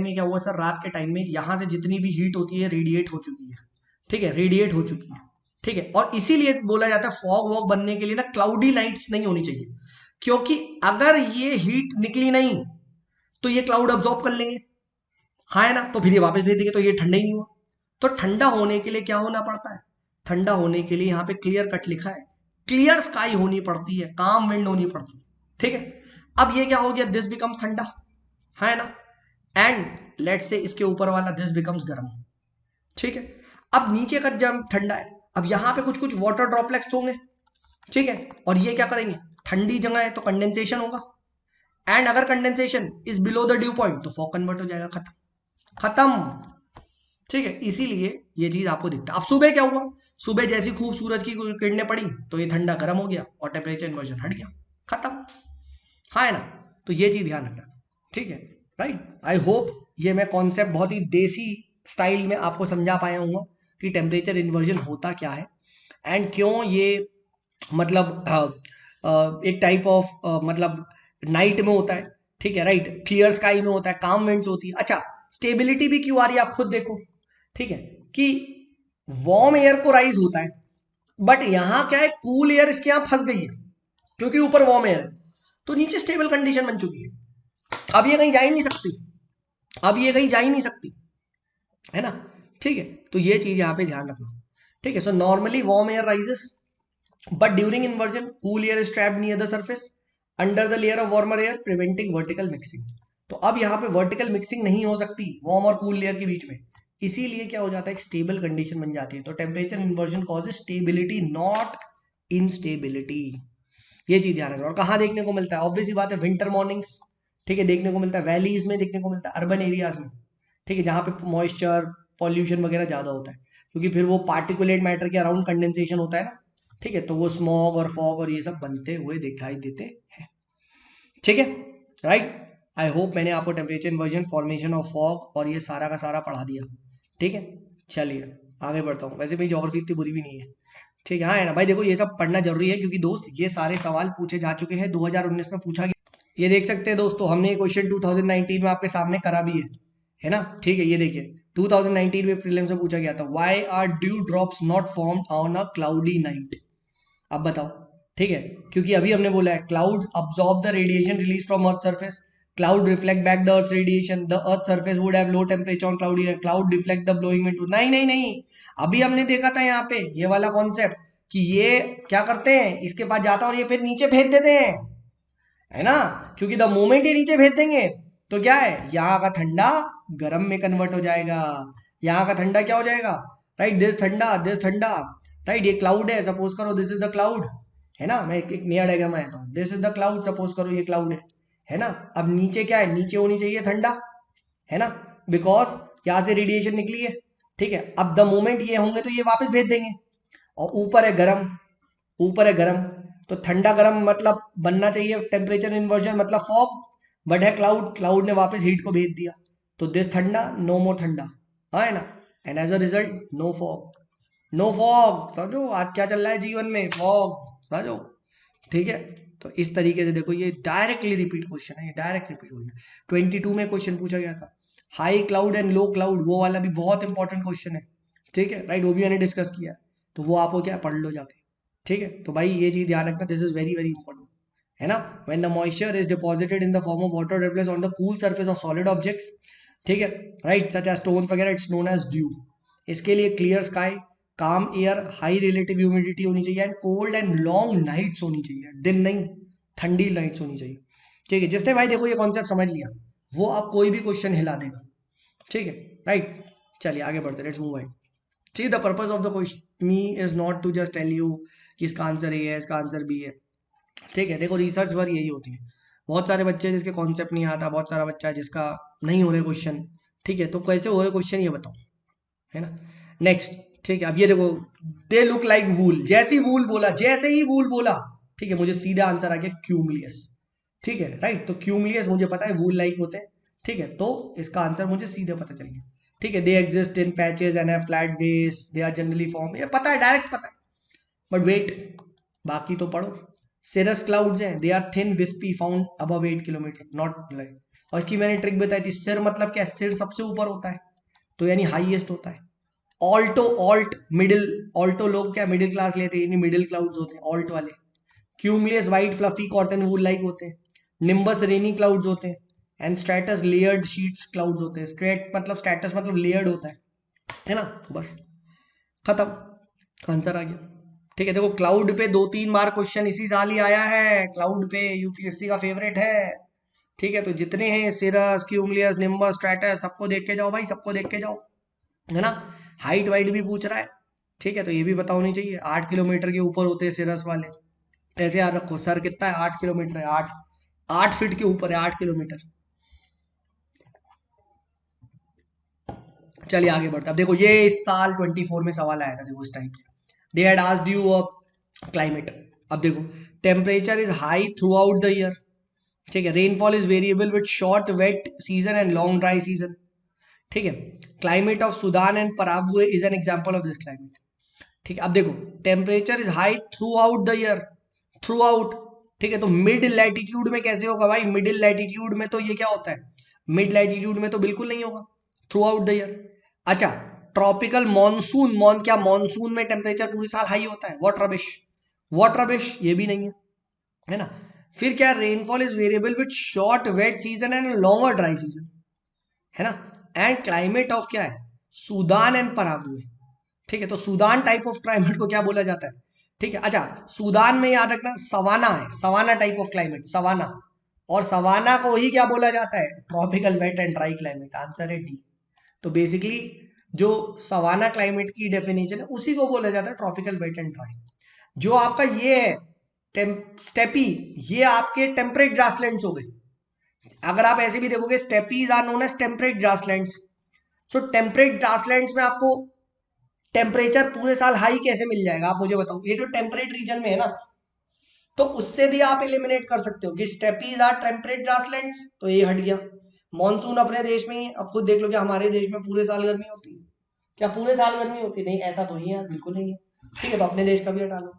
में क्या हुआ सर, रात के टाइम में यहाँ से जितनी भी हीट होती है रेडिएट हो चुकी है, ठीक है, रेडिएट हो चुकी है, ठीक है, और इसीलिए बोला जाता है फॉग वॉग बनने के लिए ना क्लाउडी नाइट्स नहीं होनी चाहिए, क्योंकि अगर ये हीट निकली नहीं तो ये क्लाउड अब्सॉर्ब कर लेंगे, हाँ है ना, तो फिर ये वापस भेज देंगे, तो ये ठंडा ही नहीं हुआ। तो ठंडा होने के लिए क्या होना पड़ता है, ठंडा होने के लिए यहाँ पे क्लियर कट लिखा है, क्लियर स्काई होनी पड़ती है, काम विंड होनी पड़ती है, ठीक है। अब ये क्या हो गया, दिस बिकम्स ठंडा, है ना, एंड लेट से इसके ऊपर वाला दिस बिकम्स गर्म, ठीक है। अब नीचे का जब ठंडा है, अब यहाँ पे कुछ कुछ वाटर ड्रॉपलेट्स होंगे, ठीक है, और ये क्या करेंगे, ठंडी जगह है तो कंडेंसेशन होगा, एंड अगर condensation is below the dew point तो फॉग कन्वर्ट हो जाएगा, खत्म, खत्म, ठीक है, इसीलिए ये चीज आपको दिखता है। अब सुबह क्या हुआ, सुबह जैसी खूब सूरज की किरणें पड़ी तो ये ठंडा गर्म हो गया और टेम्परेचर इन्वर्जन हट गया, खत्म, हाँ है ना, तो ये चीज ध्यान रखना, ठीक है, राइट। आई होप ये मैं कॉन्सेप्ट बहुत ही देसी स्टाइल में आपको समझा पाया हूँ कि टेम्परेचर इन्वर्जन होता क्या है एंड क्यों ये मतलब एक टाइप ऑफ मतलब नाइट में होता है, ठीक है, राइट, क्लियर स्काई में होता है, काम विंड्स होती है। अच्छा, स्टेबिलिटी भी क्यों आ रही है आप खुद देखो, ठीक है, कि वार्म एयर को राइज होता है, बट यहां क्या है, कूल एयर इसके यहां फंस गई है, क्योंकि ऊपर वार्म एयर है, तो नीचे स्टेबल कंडीशन बन चुकी है, अब ये कहीं जा ही नहीं सकती, अब ये कहीं जा ही नहीं सकती, है ना, ठीक है, तो ये चीज यहां पे ध्यान रखना, ठीक है। So normally warm air rises, but during inversion cool air is trapped near the surface under the layer of warmer air preventing vertical mixing। तो अब यहाँ पे वर्टिकल मिक्सिंग नहीं हो सकती वार्म और कूल लेयर के बीच में, इसीलिए क्या हो जाता है, एक स्टेबल कंडीशन बन जाती है। तो temperature inversion causes stability not instability, ये चीज ध्यान रखना। और कहाँ देखने को मिलता है, ऑब्वियसली बात है विंटर मॉर्निंग्स, ठीक है, देखने को मिलता है वैलीज में, देखने को मिलता है अर्बन एरियाज में, ठीक है, जहाँ पे मॉइस्चर पॉल्यूशन वगैरह ज्यादा होता है, क्योंकि फिर वो पार्टिकुलेट मैटर के अराउंड कंडेंसेशन होता है ना, ठीक है, तो वो स्मॉग और फॉग और ये सब बनते हुए दिखाई देते हैं, ठीक है, राइट। आई होप मैंने आपको temperature inversion, formation of fog और ये सारा का सारा पढ़ा दिया, ठीक है। चलिए आगे बढ़ता हूँ, वैसे मेरी ज्योग्राफी इतनी बुरी भी नहीं है, ठीक है, हाँ है ना भाई, देखो ये सब पढ़ना जरूरी है, क्योंकि दोस्त ये सारे सवाल पूछे जा चुके हैं, 2019 में पूछा गया, ये देख सकते हैं दोस्तों, हमने ये क्वेश्चन 2019 में आपके सामने करा भी है ना, ठीक है, ये देखिए 2019 में प्रीलिम्स में पूछा गया था, why are dew drops not formed on a cloudy night. अब बताओ, ठीक है, क्योंकि अभी हमने बोला है cloud absorb the radiation release from earth surface, cloud reflect back the earth radiation, the earth surface would have low temperature on cloudy air, cloud deflect the blowing wind. नहीं नहीं नहीं, अभी हमने देखा था यहाँ पे ये वाला कॉन्सेप्ट कि ये क्या करते हैं, इसके पास जाता है और ये फिर नीचे भेज देते हैं, है ना, क्योंकि द मोमेंट ये नीचे भेज देंगे तो क्या है, यहाँ का ठंडा गर्म में कन्वर्ट हो जाएगा, यहाँ का ठंडा क्या हो जाएगा, राइट, दिस ठंडा, राइट, ये क्लाउड है, सपोज करो दिस इज द क्लाउड, है ना। मैं एक नया डायग्राम आया हूँ, this is the cloud, suppose करो ये क्लाउड है ना। अब नीचे क्या है, नीचे होनी चाहिए ठंडा, है ना, बिकॉज यहाँ से रेडिएशन निकली है, ठीक है। अब द मोमेंट ये होंगे तो ये वापस भेज देंगे, और ऊपर है गर्म, ऊपर है गर्म, तो ठंडा गर्म मतलब बनना चाहिए टेम्परेचर इन्वर्जन, मतलब फॉग, बट है क्लाउड, क्लाउड ने वापस हीट को भेज दिया, तो दिस ठंडा, नो मोर ठंडा, हाँ है ना। And as a result no fog, no fog, समझो आज क्या चल रहा है जीवन में, फॉग, समझो, ठीक है। तो इस तरीके से देखो, ये डायरेक्टली रिपीट क्वेश्चन है, ये डायरेक्ट रिपीट हो गया। 22 में क्वेश्चन पूछा गया था, high cloud and low cloud, वो वाला भी बहुत इंपॉर्टेंट क्वेश्चन है, ठीक है, राइट, वो भी मैंने डिस्कस किया, तो वो आपको क्या पढ़ लो जाके, ठीक है। तो भाई ये चीज ध्यान रखना, this is very very important, है ना। When the moisture is deposited in the form of water droplets on the cool surface of solid objects, ठीक है, राइट, सच एज स्टोन वगैरह, इट्स नोन एज ड्यू। इसके लिए clear sky, calm air, high relative humidity होनी चाहिए, and cold and long nights होनी चाहिए, दिन नहीं, ठंडी नाइट्स होनी चाहिए, ठीक है। जिसने भाई देखो ये कॉन्सेप्ट समझ लिया, वो आप कोई भी क्वेश्चन हिला देगा, ठीक है, राइट। चलिए आगे बढ़ते, let's move on. See the purpose of the question me is not to just tell you कि इसका आंसर ए है, इसका आंसर बी है, ठीक है। देखो रिसर्च वर्क यही होती है, बहुत सारे बच्चे हैं जिसके कॉन्सेप्ट नहीं आता, बहुत सारा बच्चा है जिसका नहीं हो रहे क्वेश्चन, ठीक है। तो कैसे हो रहे क्वेश्चन ये बताओ, है ना। नेक्स्ट, ठीक है, अब ये देखो, दे लुक लाइक वूल, जैसे ही वूल बोला, जैसे ही वूल बोला, ठीक है, मुझे सीधा आंसर आ गया क्यूमुलियस, ठीक है, राइट। तो क्यूमुलियस मुझे पता है वूल लाइक होते हैं, ठीक है, तो इसका आंसर मुझे सीधे पता चल गया, ठीक है। They exist in patches and have flat base, they are generally form, ये पता है, डायरेक्ट पता है, बट वेट, बाकी तो पढ़ो। सिरस क्लाउड्स हैं, they are thin wispy found above 8 kilometre, not like, और इसकी मैंने ट्रिक बताई थी, सिर मतलब क्या है, सिर सबसे ऊपर होता है, तो यानी हाईएस्ट होता है। ऑल्टो, ऑल्ट मिडिल, ऑल्टो लोग क्या मिडिल क्लास लेते हैं, मिडिल क्लाउड्स होते हैं ऑल्ट वाले। Cumulus white fluffy cotton wool like होते हैं। निम्बस रेनी क्लाउड्स होते हैं। एंड स्ट्रेटस लेयर्ड शीट्स क्लाउड्स होते हैं, स्ट्रेट मतलब स्ट्रेटस मतलब लेयर्ड होता है ना। तो बस खत्म, आंसर आ गया, ठीक है। देखो क्लाउड पे 2-3 बार क्वेश्चन इसी साल ही आया है, क्लाउड पे यूपीएससी का फेवरेट है, ठीक है। तो जितने हैं सिरस, क्यूमुलस, निम्बस, स्ट्रेटस, सबको देख के जाओ भाई, सबको देख के जाओ, है ना। हाइट वाइट भी पूछ रहा है, ठीक है, तो ये भी पता होनी चाहिए, 8 किलोमीटर के ऊपर होते हैं सिरस वाले, ऐसे याद रखो, सर कितना है, 8 किलोमीटर है, 8 8 फीट के ऊपर है, 8 किलोमीटर। चलिए आगे बढ़ते, अब देखो ये इस साल 24 में सवाल आया था, देखो इस टाइप से, they had asked you a climate. अब देखो, temperature is high throughout the year, ठीक है, rainfall is variable with short wet season and long dry season, ठीक है। Climate of Sudan and Paraguay is an example of this climate, ठीक है। अब देखो, temperature is high throughout the year, throughout, ठीक है। तो mid latitude में कैसे होगा भाई, मिडिल लैटिट्यूड में तो ये क्या होता है, मिड लैटिट्यूड में तो बिल्कुल नहीं होगा थ्रू आउट द ईयर। अच्छा, ट्रॉपिकल मॉनसून, क्या मॉनसून में टेम्परेचर पूरे साल हाई होता है, व्हाट रबिश, व्हाट रबिश, ये भी नहीं है ना। फिर क्या, rainfall is variable with short wet season and longer dry season, है ना। एंड क्लाइमेट ऑफ क्या है, सूडान एंड पराग्वे, ठीक है। तो सूडान टाइप ऑफ क्लाइमेट को क्या बोला जाता है, ठीक है। अच्छा, सूडान में याद रखना सवाना है, savanna type of climate, savanna, और सवाना को ही क्या बोला जाता है, tropical wet and dry climate, answer है डी। तो बेसिकली जो सवाना क्लाइमेट की डेफिनेशन है उसी को बोला जाता है ट्रॉपिकल वेट एंड ड्राई। जो आपका ये है स्टेपी, ये आपके टेम्परेट ग्रासलैंड्स हो गए। अगर आप ऐसे भी देखोगे, steppes are known as temperate grasslands. So temperate grasslands में आपको टेम्परेचर पूरे साल हाई कैसे मिल जाएगा, आप मुझे बताओ। ये जो टेम्परेट रीजन में है ना, तो उससे भी आप एलिमिनेट कर सकते हो कि स्टेपीज आर टेम्परेट ग्रासलैंड्स, तो ये हट गया। मॉनसून अपने देश में ही है, अब खुद देख लो कि हमारे देश में पूरे साल गर्मी होती है, क्या पूरे साल गर्मी होती है, नहीं, ऐसा तो नहीं है, बिल्कुल नहीं है, ठीक है। तो अपने देश का भी हटा लो,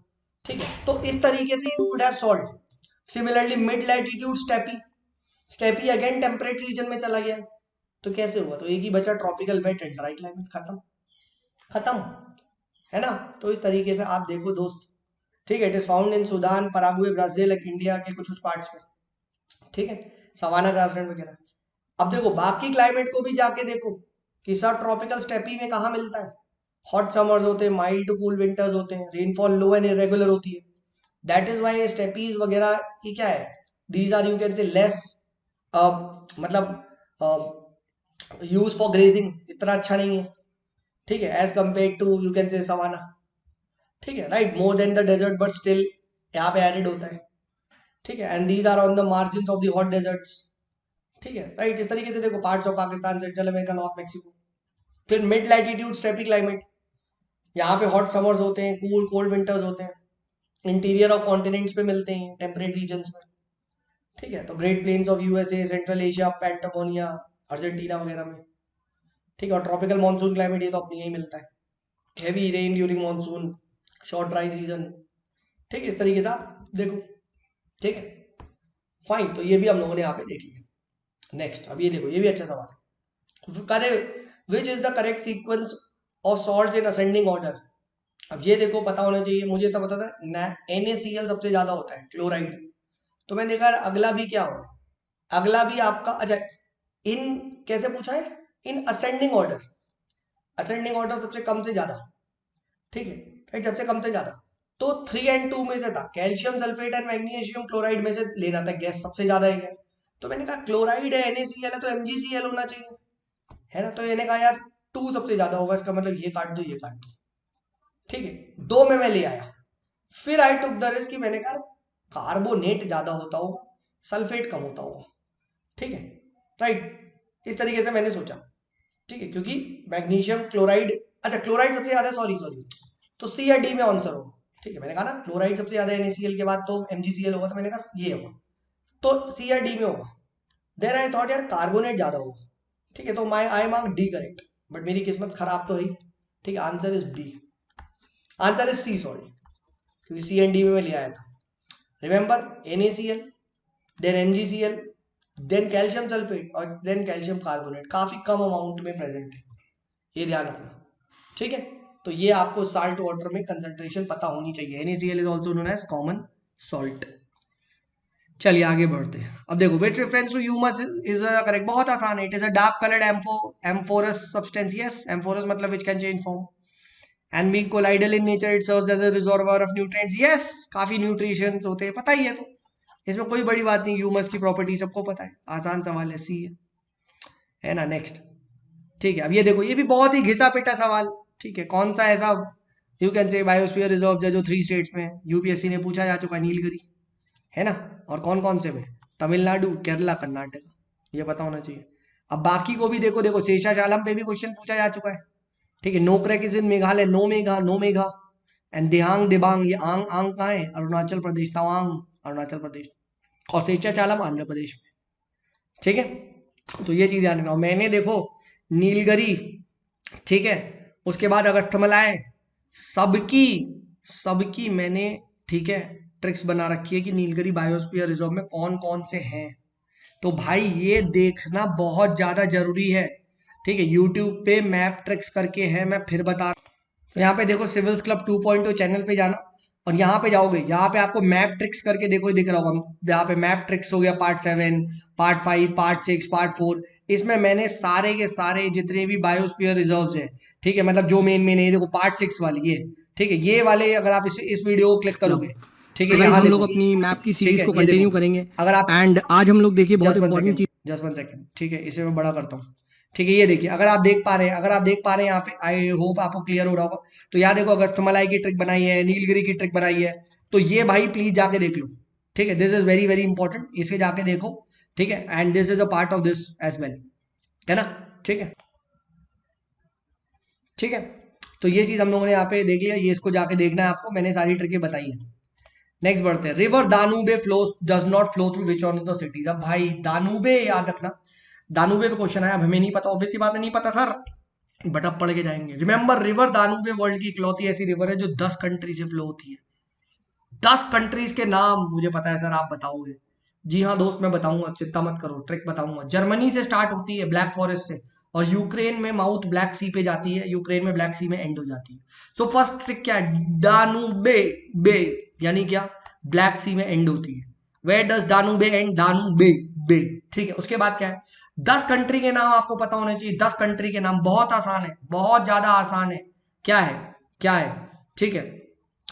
ठीक है। तो इस तरीके से you would have solve. Similarly mid latitude steppe, steppe again temperate region में चला गया, तो कैसे हुआ, तो एक ही बचा tropical wet and dry climate, खत्म, खत्म, है ना। तो इस तरीके से आप देखो दोस्त, ठीक है, it is found in Sudan, Paraguay, Brazil, India के कुछ कुछ पार्ट्स में, ठीक है, सवाना ग्रासलैंड वगैरह। अब देखो बाकी क्लाइमेट को भी जाके देखो कि सब ट्रॉपिकल स्टेपी में कहाँ मिलता है। हॉट समर्स होते हैं, माइल्ड टू कूल विंटर्स होते हैं, रेनफॉल लो एंड इरेगुलर होती है, दैट इज वाई स्टेपीज वगैरह की क्या है, these are you can say less, मतलब यूज फॉर ग्रेजिंग इतना अच्छा नहीं है, ठीक है, as compare to you can say savanna, ठीक है, right, more than the desert but still यहाँ पे एरिड होता है, ठीक है, and these are on the margin of the hot deserts, ठीक है, राइट। इस तरीके से देखो parts of Pakistan, central America, north Mexico. फिर मिड लैटिट्यूड स्टेपी क्लाइमेट, यहाँ पे हॉट समर्स होते हैं, कूल कोल्ड विंटर्स होते हैं। इंटीरियर ऑफ कॉन्टिनेंट्स पे मिलते हैं टेम्परेट रीजन्स में, ठीक है। तो great plains of USA, central Asia, Patagonia, Argentina वगैरह में, ठीक है। और ट्रॉपिकल मानसून क्लाइमेट, ये तो अपनी यही मिलता है। Heavy rain during monsoon, short dry season, ठीक है। इस तरीके से आप देखो, ठीक है, फाइन। तो ये भी हम लोगों ने यहाँ पे देख लिया। नेक्स्ट, अब ये देखो, ये भी अच्छा सवाल है। करे which is the correct sequence of salts in ascending order. अब ये देखो पता होना चाहिए, मुझे तो पता था NaCl सबसे ज्यादा होता है, क्लोराइड। तो मैंने देखा अगला भी क्या होगा, अगला भी आपका, अच्छा इन कैसे पूछा है, in ascending order, ascending order सबसे कम से ज्यादा, ठीक है, राइट, सबसे कम से ज्यादा। तो 3 और 2 में से था, calcium sulphate and magnesium chloride में से लेना था, गैस सबसे ज्यादा है। तो मैंने कहा क्लोराइड है, NaCl है, तो MgCl होना चाहिए, है ना। तो मैंने कहा यार 2 सबसे ज्यादा होगा, इसका मतलब ये काट दो, ये काट दो, ठीक है। 2 में मैं ले आया। फिर आई टुक द रिस्क कि मैंने कहा कार्बोनेट ज्यादा होता होगा, सल्फेट कम होता होगा, ठीक है, राइट। इस तरीके से मैंने सोचा, ठीक है, क्योंकि मैग्नीशियम क्लोराइड, अच्छा क्लोराइड सबसे ज्यादा, सॉरी सॉरी, तो C या D में आंसर होगा, ठीक है। मैंने कहा ना क्लोराइड सबसे ज्यादा है, NaCl के बाद तो MgCl होगा, तो मैंने कहा ये होगा, तो C या D में होगा। देन आई थॉट यार कार्बोनेट ज्यादा होगा, ठीक है, तो my I mark D correct, but मेरी किस्मत खराब तो है, ठीक है। Answer is D, answer is C, sorry, क्योंकि C एंड D में मैं ले आया था। Remember, NaCl, then MgCl, then calcium sulphate और देन कैल्शियम कार्बोनेट, काफी कम अमाउंट में प्रेजेंट है, ये ध्यान रखना, ठीक है। तो ये आपको साल्ट वाटर में कंसंट्रेशन पता होनी चाहिए। NaCl is also known as common salt. चलिए आगे बढ़ते हैं। अब देखो which reference to humus is correct, बहुत आसान है। It is a dark coloured amorphous substance, yes, amorphous मतलब which can change form and be colloidal in nature, it serves as a reservoir of nutrients, yes, काफी nutritions होते हैं, पता ही है। तो इसमें कोई बड़ी बात नहीं, ह्यूमस की प्रॉपर्टी सबको पता है, आसान सवाल है, सी है ना। नेक्स्ट, ठीक है। अब ये देखो, ये भी बहुत ही घिसा पिटा सवाल, ठीक है। कौन सा ऐसा यू कैन से बायोस्फीयर रिजर्व है जो 3 स्टेट्स में, यूपीएससी ने पूछा जा चुका है, नीलगिरी, है ना। और कौन कौन से में, तमिलनाडु, केरला, कर्नाटक, ये पता होना चाहिए। अब बाकी को भी देखो, देखो शेषाचालम पे भी क्वेश्चन पूछा जा चुका है, ठीक है। Nokrek is in Meghalaya, no Megha, no Megha, and Dihang Dibang, ये आंग आंग कहाँ है, अरुणाचल प्रदेश, तवांग अरुणाचल प्रदेश, और शेषाचालम आंध्र प्रदेश में, ठीक है। तो ये चीज ध्यान रखना। मैंने देखो नीलगिरी, ठीक है, उसके बाद अगस्थमलाई, सबकी सबकी मैंने, ठीक है, ट्रिक्स बना रखी है कि नीलगिरी बायोस्फीयर रिजर्व में कौन कौन से हैं। तो भाई ये देखना बहुत ज्यादा जरूरी है, ठीक है। यूट्यूब पे मैप ट्रिक्स करके है, मैं फिर बता। तो यहाँ पे देखो सिविल्स क्लब 2.0 चैनल पे जाना, और यहाँ पे जाओगे, यहाँ पे आपको मैप ट्रिक्स करके देखो, दिख रहा होगा यहाँ पे मैप ट्रिक्स हो गया, पार्ट 7, पार्ट 5, पार्ट 6, पार्ट 4। इसमें मैंने सारे के सारे जितने भी बायोस्फीयर रिजर्व्स है, ठीक है, मतलब जो मेन मेन है, देखो पार्ट 6 वाली ये, ठीक है, ये वाले अगर आप इस वीडियो को क्लिक करोगे, ठीक है, तो गाइस यहाँ हम लोग देखो, अपनी मैप की ठीक सीरीज है, को ये कंटिन्यू देखो, करेंगे। अगर आप, एंड आज हम लोग देखिए बहुत जस्ट वन इंपॉर्टेंट सेकेंड, चीज। जस्ट वन सेकेंड, ठीक है, इसे मैं बड़ा करता हूँ, ठीक है। ये देखिए, अगर आप देख पा रहे हैं, अगर आप देख पा रहे हैं यहाँ पे, आई होप आपको क्लियर हो रहा होगा। तो यहाँ देखो अगस्तमलाई की ट्रिक बनाई है, नीलगिरी की ट्रिक बनाई है, तो ये भाई प्लीज जाके देख लो, ठीक है। This is very very important, इसे जाके देखो, ठीक है, and this is a part of this as well, है ना, ठीक है, ठीक है। तो ये चीज हम लोगों ने यहाँ पे देख लिया, ये इसको जाके देखना है आपको, मैंने सारी ट्रिकें बताई है। नेक्स्ट बढ़ते हैं। River Danube flows does not flow through which on of the cities. अब भाई दानूबे याद रखना, दानूबे पे क्वेश्चन आया, अब हमें नहीं पता, ऑब्वियसली बात है नहीं पता सर, बट अब पढ़ के जाएंगे। रिमेंबर, रिवर दानूबे वर्ल्ड की इकलौती ऐसी रिवर है जो 10 कंट्री से फ्लो होती है। 10 कंट्रीज के नाम मुझे पता है सर, आप बताओगे? जी हाँ दोस्त, मैं बताऊंगा, चिंता मत करो, ट्रिक बताऊंगा। जर्मनी से स्टार्ट होती है, ब्लैक फॉरेस्ट से, और यूक्रेन में माउथ ब्लैक सी पे जाती है, यूक्रेन में ब्लैक सी में एंड हो जाती है। सो फर्स्ट ट्रिक क्या है, दानूबे, बे यानी क्या, ब्लैक सी में एंड होती है। वेयर डज दानूबे एंड, दानूबे, बे, ठीक है। उसके बाद क्या है, 10 कंट्री के नाम आपको पता होने चाहिए। 10 कंट्री के नाम बहुत आसान है, बहुत ज्यादा आसान है। क्या है, क्या है, ठीक है,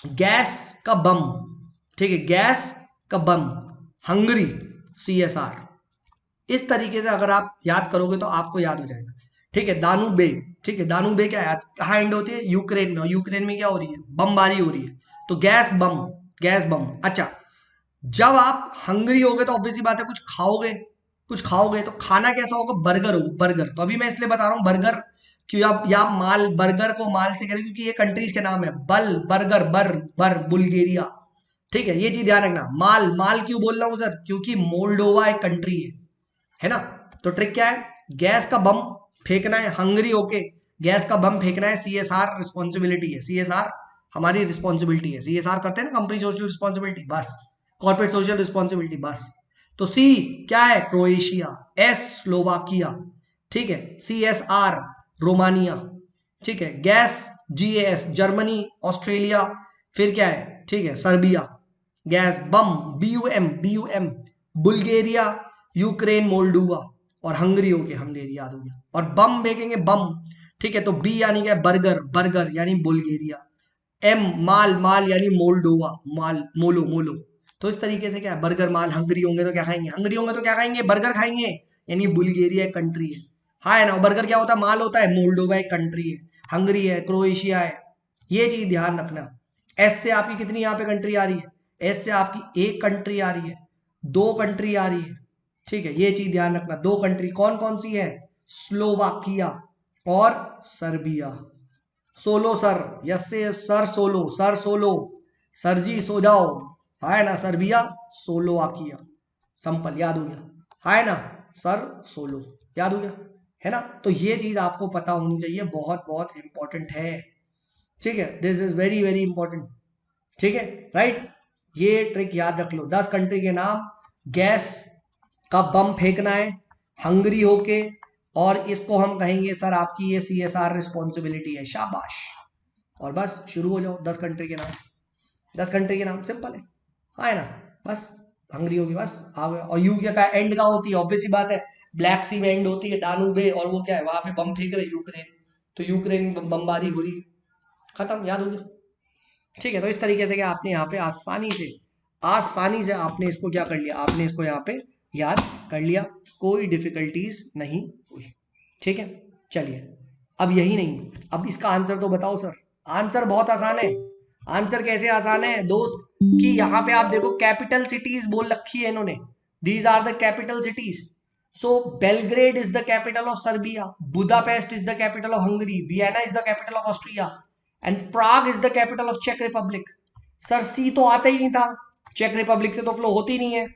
गैस का बम, ठीक है, गैस का बम, हंगरी, CSR। इस तरीके से अगर आप याद करोगे तो आपको याद हो जाएगा, ठीक है। दानूबे, ठीक है, दानूबे क्या है, कहाँ एंड होती है, यूक्रेन में, यूक्रेन में क्या हो रही है, बमबारी हो रही है, तो गैस बम, गैस बम। अच्छा, जब आप हंग्री होगे तो ऑब्वियसली बात है कुछ खाओगे, कुछ खाओगे तो खाना कैसा होगा, बर्गर हो, बर्गर। तो अभी मैं इसलिए बता रहा हूँ बर्गर, क्यों आप या माल, बर्गर को माल से करें क्योंकि ये कंट्रीज के नाम है, बल बर्गर, बर बुल्गारिया, ठीक है, ये चीज ध्यान रखना। माल माल क्यों बोल रहा हूँ सर, क्योंकि मोल्डोवा एक कंट्री है ना। तो ट्रिक क्या है, गैस का बम फेंकना है, हंगरी होके गैस का बम फेंकना है, सीएसआर रिस्पॉन्सिबिलिटी है, सीएसआर हमारी रिस्पॉन्सिबिलिटी है, सीएसआर करते हैं ना, कंपनी सोशल रिस्पॉन्सिबिलिटी, बस कॉर्पोरेट सोशल रिस्पॉन्सिबिलिटी, बस। तो सी क्या है, क्रोएशिया, एस स्लोवाकिया, ठीक है, सी एस आर रोमानिया, ठीक है, गैस जीएएस जर्मनी, ऑस्ट्रेलिया, फिर क्या है, ठीक है, Serbia, gas bomb B U M Bulgaria, Ukraine, Moldova, और हंगरी हो गया, हंगेरी याद हो गया, और बम फेंकेंगे बम, ठीक है, तो बी यानी क्या, बर्गर, बर्गर यानी बुल्गारिया, एम माल, माल यानी मोल्डोवा, माल मोलो मोलो। तो इस तरीके से क्या है, बर्गर माल, हंगरी होंगे तो क्या खाएंगे, हंगरी होंगे तो क्या खाएंगे, बर्गर खाएंगे, यानी बुल्गारिया एक कंट्री है। हाँ है ना, बर्गर क्या होता है, माल होता है, मोल्डोवा एक कंट्री है, हंगरी है, क्रोएशिया है, ये चीज ध्यान रखना। एस से आपकी कितनी यहाँ पे कंट्री आ रही है, एस से आपकी एक कंट्री आ रही है, दो कंट्री आ रही है, ठीक है, ये चीज ध्यान रखना। दो कंट्री कौन कौन सी है, स्लोवाकिया और सर्बिया। सोलो सर, यस से sir, solo sir, solo sir ji सो जाओ, है ना, सर्बिया, सोलोवाकिया, सिंपल, याद हो गया, है ना, सर सोलो, याद हो गया, है ना। तो ये चीज आपको पता होनी चाहिए, बहुत बहुत इंपॉर्टेंट है, ठीक है, this is very very important, ठीक है, राइट। ये ट्रिक याद रख लो, 10 कंट्री के नाम, गैस का बम फेंकना है हंगरी होके, और इसको हम कहेंगे सर आपकी ये सीएसआर रिस्पॉन्सिबिलिटी है, शाबाश। और बस शुरू हो जाओ, 10 कंट्री के नाम, 10 कंट्री के नाम, सिंपल है, हाँ है ना, बस हंगरी होगी, बस आ गया। और यू क्या का एंड का होती है, ऑब्वियस सी बात है, ब्लैक सी में एंड होती है, डानूबे, और वो क्या है, वहां पे बम फेंक रहे यूक्रेन, तो यूक्रेन बमबारी हो रही है, खत्म, याद हो गया, ठीक है। तो इस तरीके से क्या आपने यहाँ पे आसानी से आपने इसको क्या कर लिया, आपने इसको यहाँ पे याद कर लिया, कोई डिफिकल्टीज नहीं हुई, ठीक है। चलिए, अब यही नहीं, अब इसका आंसर तो बताओ सर। आंसर बहुत आसान है। आंसर कैसे आसान है दोस्त, कि यहाँ पे आप देखो कैपिटल सिटीज बोल रखी है इन्होंने, these are the capital cities. So Belgrade is the capital of Serbia, Budapest is the capital of Hungary, Vienna is the capital of Austria, and Prague is the capital of चेक Republic. Sir सी तो आता ही नहीं था, check Republic से तो flow होती नहीं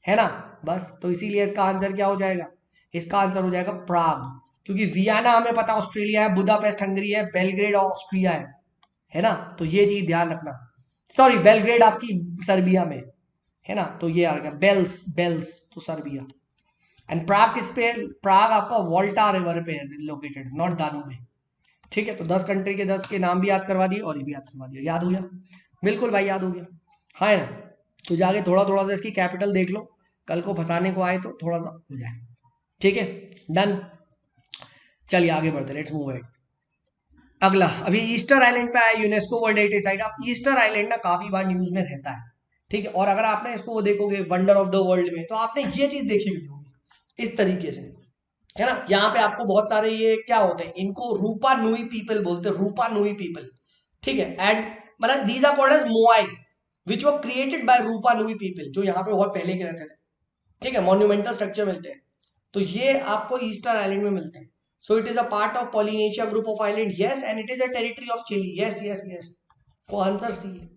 है ना। बस तो इसीलिए इसका आंसर क्या हो जाएगा, इसका आंसर हो जाएगा प्राग, क्योंकि वियना हमें पता ऑस्ट्रेलिया है, बुदापेस्ट हंगरी है, बेलग्रेड ऑस्ट्रिया है ना। तो ये चीज ध्यान रखना, सॉरी बेलग्रेड आपकी सर्बिया में है ना, तो ये आ गया बेल्स, बेल्स तो सर्बिया, एंड प्राग किस पे, प्राग आपका वोल्टा रिवर पे है लोकेटेड, नॉट दानूबे, ठीक है। तो 10 कंट्री के 10 के नाम भी याद करवा दिए, और ये भी याद करवा दिया, याद हो गया, बिल्कुल भाई याद हो गया, हाँ है ना। तो जाके थोड़ा थोड़ा सा इसकी कैपिटल देख लो, कल को फंसाने को आए तो थोड़ा सा हो जाए, ठीक है, डन। चलिए आगे बढ़ते, लेट्स मूव इट। अगला, अभी ईस्टर आइलैंड पे आया, यूनेस्को वर्ल्ड हेरिटेज साइट। अब ईस्टर आइलैंड ना काफी बार न्यूज में रहता है, ठीक है, और अगर आपने इसको वो देखोगे वंडर ऑफ द वर्ल्ड में, तो आपने ये चीज देखी हुई होगी इस तरीके से, है ना। यहाँ पे आपको बहुत सारे ये क्या होते हैं, इनको रूपा नुई पीपल बोलते हैं, रूपा नुई पीपल, ठीक है, एंड मतलब these are called as moai, which were created by Rapa Nui people, जो यहाँ पे बहुत पहले के रहते थे, ठीक है, मॉन्यूमेंटल स्ट्रक्चर मिलते हैं, तो ये आपको ईस्टर आइलैंड में मिलते हैं। So it is a part of Polynesia group of island, yes, and it is a territory of Chile, yes yes yes, तो आंसर सी है।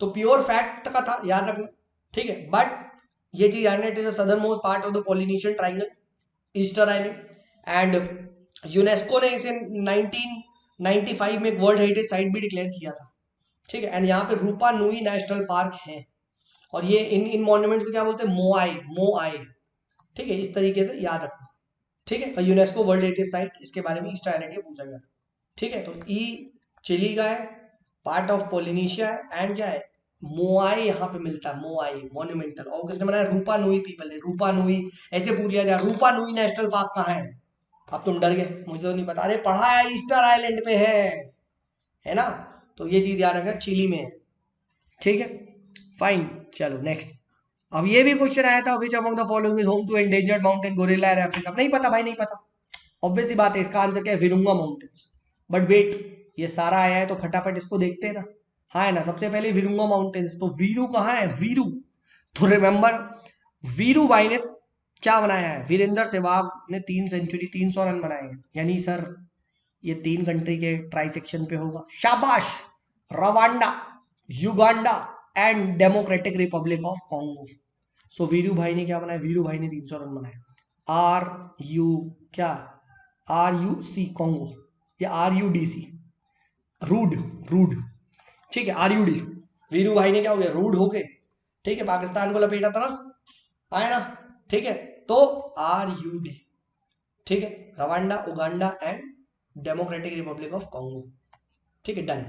तो प्योर फैक्ट का था, याद रखना, ठीक है, बट ये चीज जानना, it is a southern most part of the Polynesian triangle, Easter island, and UNESCO ने इसे 1995 में एक वर्ल्ड हेरिटेज साइट भी डिक्लेयर किया था, ठीक है, एंड यहाँ पे रूपा नुई नेशनल पार्क है, और ये इन इन मॉन्यूमेंट्स को क्या बोलते हैं, मोआई, मोआई, ठीक है, इस तरीके से याद रखना, ठीक है। तो यूनेस्को वर्ल्ड हेरिटेज साइट, इसके बारे में ईस्टर आइलैंड पूछा गया था, ठीक है। तो ई चिली का है, पार्ट ऑफ पोलिनेशिया है, एंड क्या है, मोआई यहाँ पे मिलता है, मोआई मॉन्यूमेंटल, और किसने बनाया, रूपा नुई पीपल ने, रूपा नुई, ऐसे पूछ लिया जाए रूपा नुई नेशनल पार्क कहाँ है, अब तुम डर गए, मुझे तो नहीं पता, अरे पढ़ा है, ईस्टर आइलैंड पे है ना। तो ये चीज याद रखना, चिली में है, ठीक है, फाइन। चलो नेक्स्ट, अब ये भी क्वेश्चन आया था, which among the following is home to endangered mountain gorilla in Africa, नहीं पता भाई, नहीं पता, ऑब्वियस सी बात है, इसका आंसर क्या है, विरुंगा माउंटेन्स। बट वेट, ये सारा आया है तो फटाफट इसको देखते हैं ना, हाँ है ना, सबसे पहले वीरुंगा माउंटेन्स। तो वीरू कहाँ है, वीरू। तो रिमेंबर, वीरू भाई ने क्या बनाया है, वीरेंद्र सहवाग ने 3 सेंचुरी 300 रन बनाए हैं। यानी सर ये 3 कंट्री के ट्राई सेक्शन पे होगा। शाबाश। Rwanda, Uganda and Democratic Republic of Congo. So Veeru भाई ने क्या बनाया, वीरू भाई ने 300 रन बनाए। आर यू क्या, RUC कॉन्गो या RUDC, रूड, रूड, ठीक है, RUD। वीरू भाई ने क्या हो गया, रूड हो गए, ठीक है, पाकिस्तान को लपेटा था ना, आए ना, ठीक है। तो RUD, ठीक है, Rwanda, Uganda and Democratic Republic of Congo, ठीक है, डन।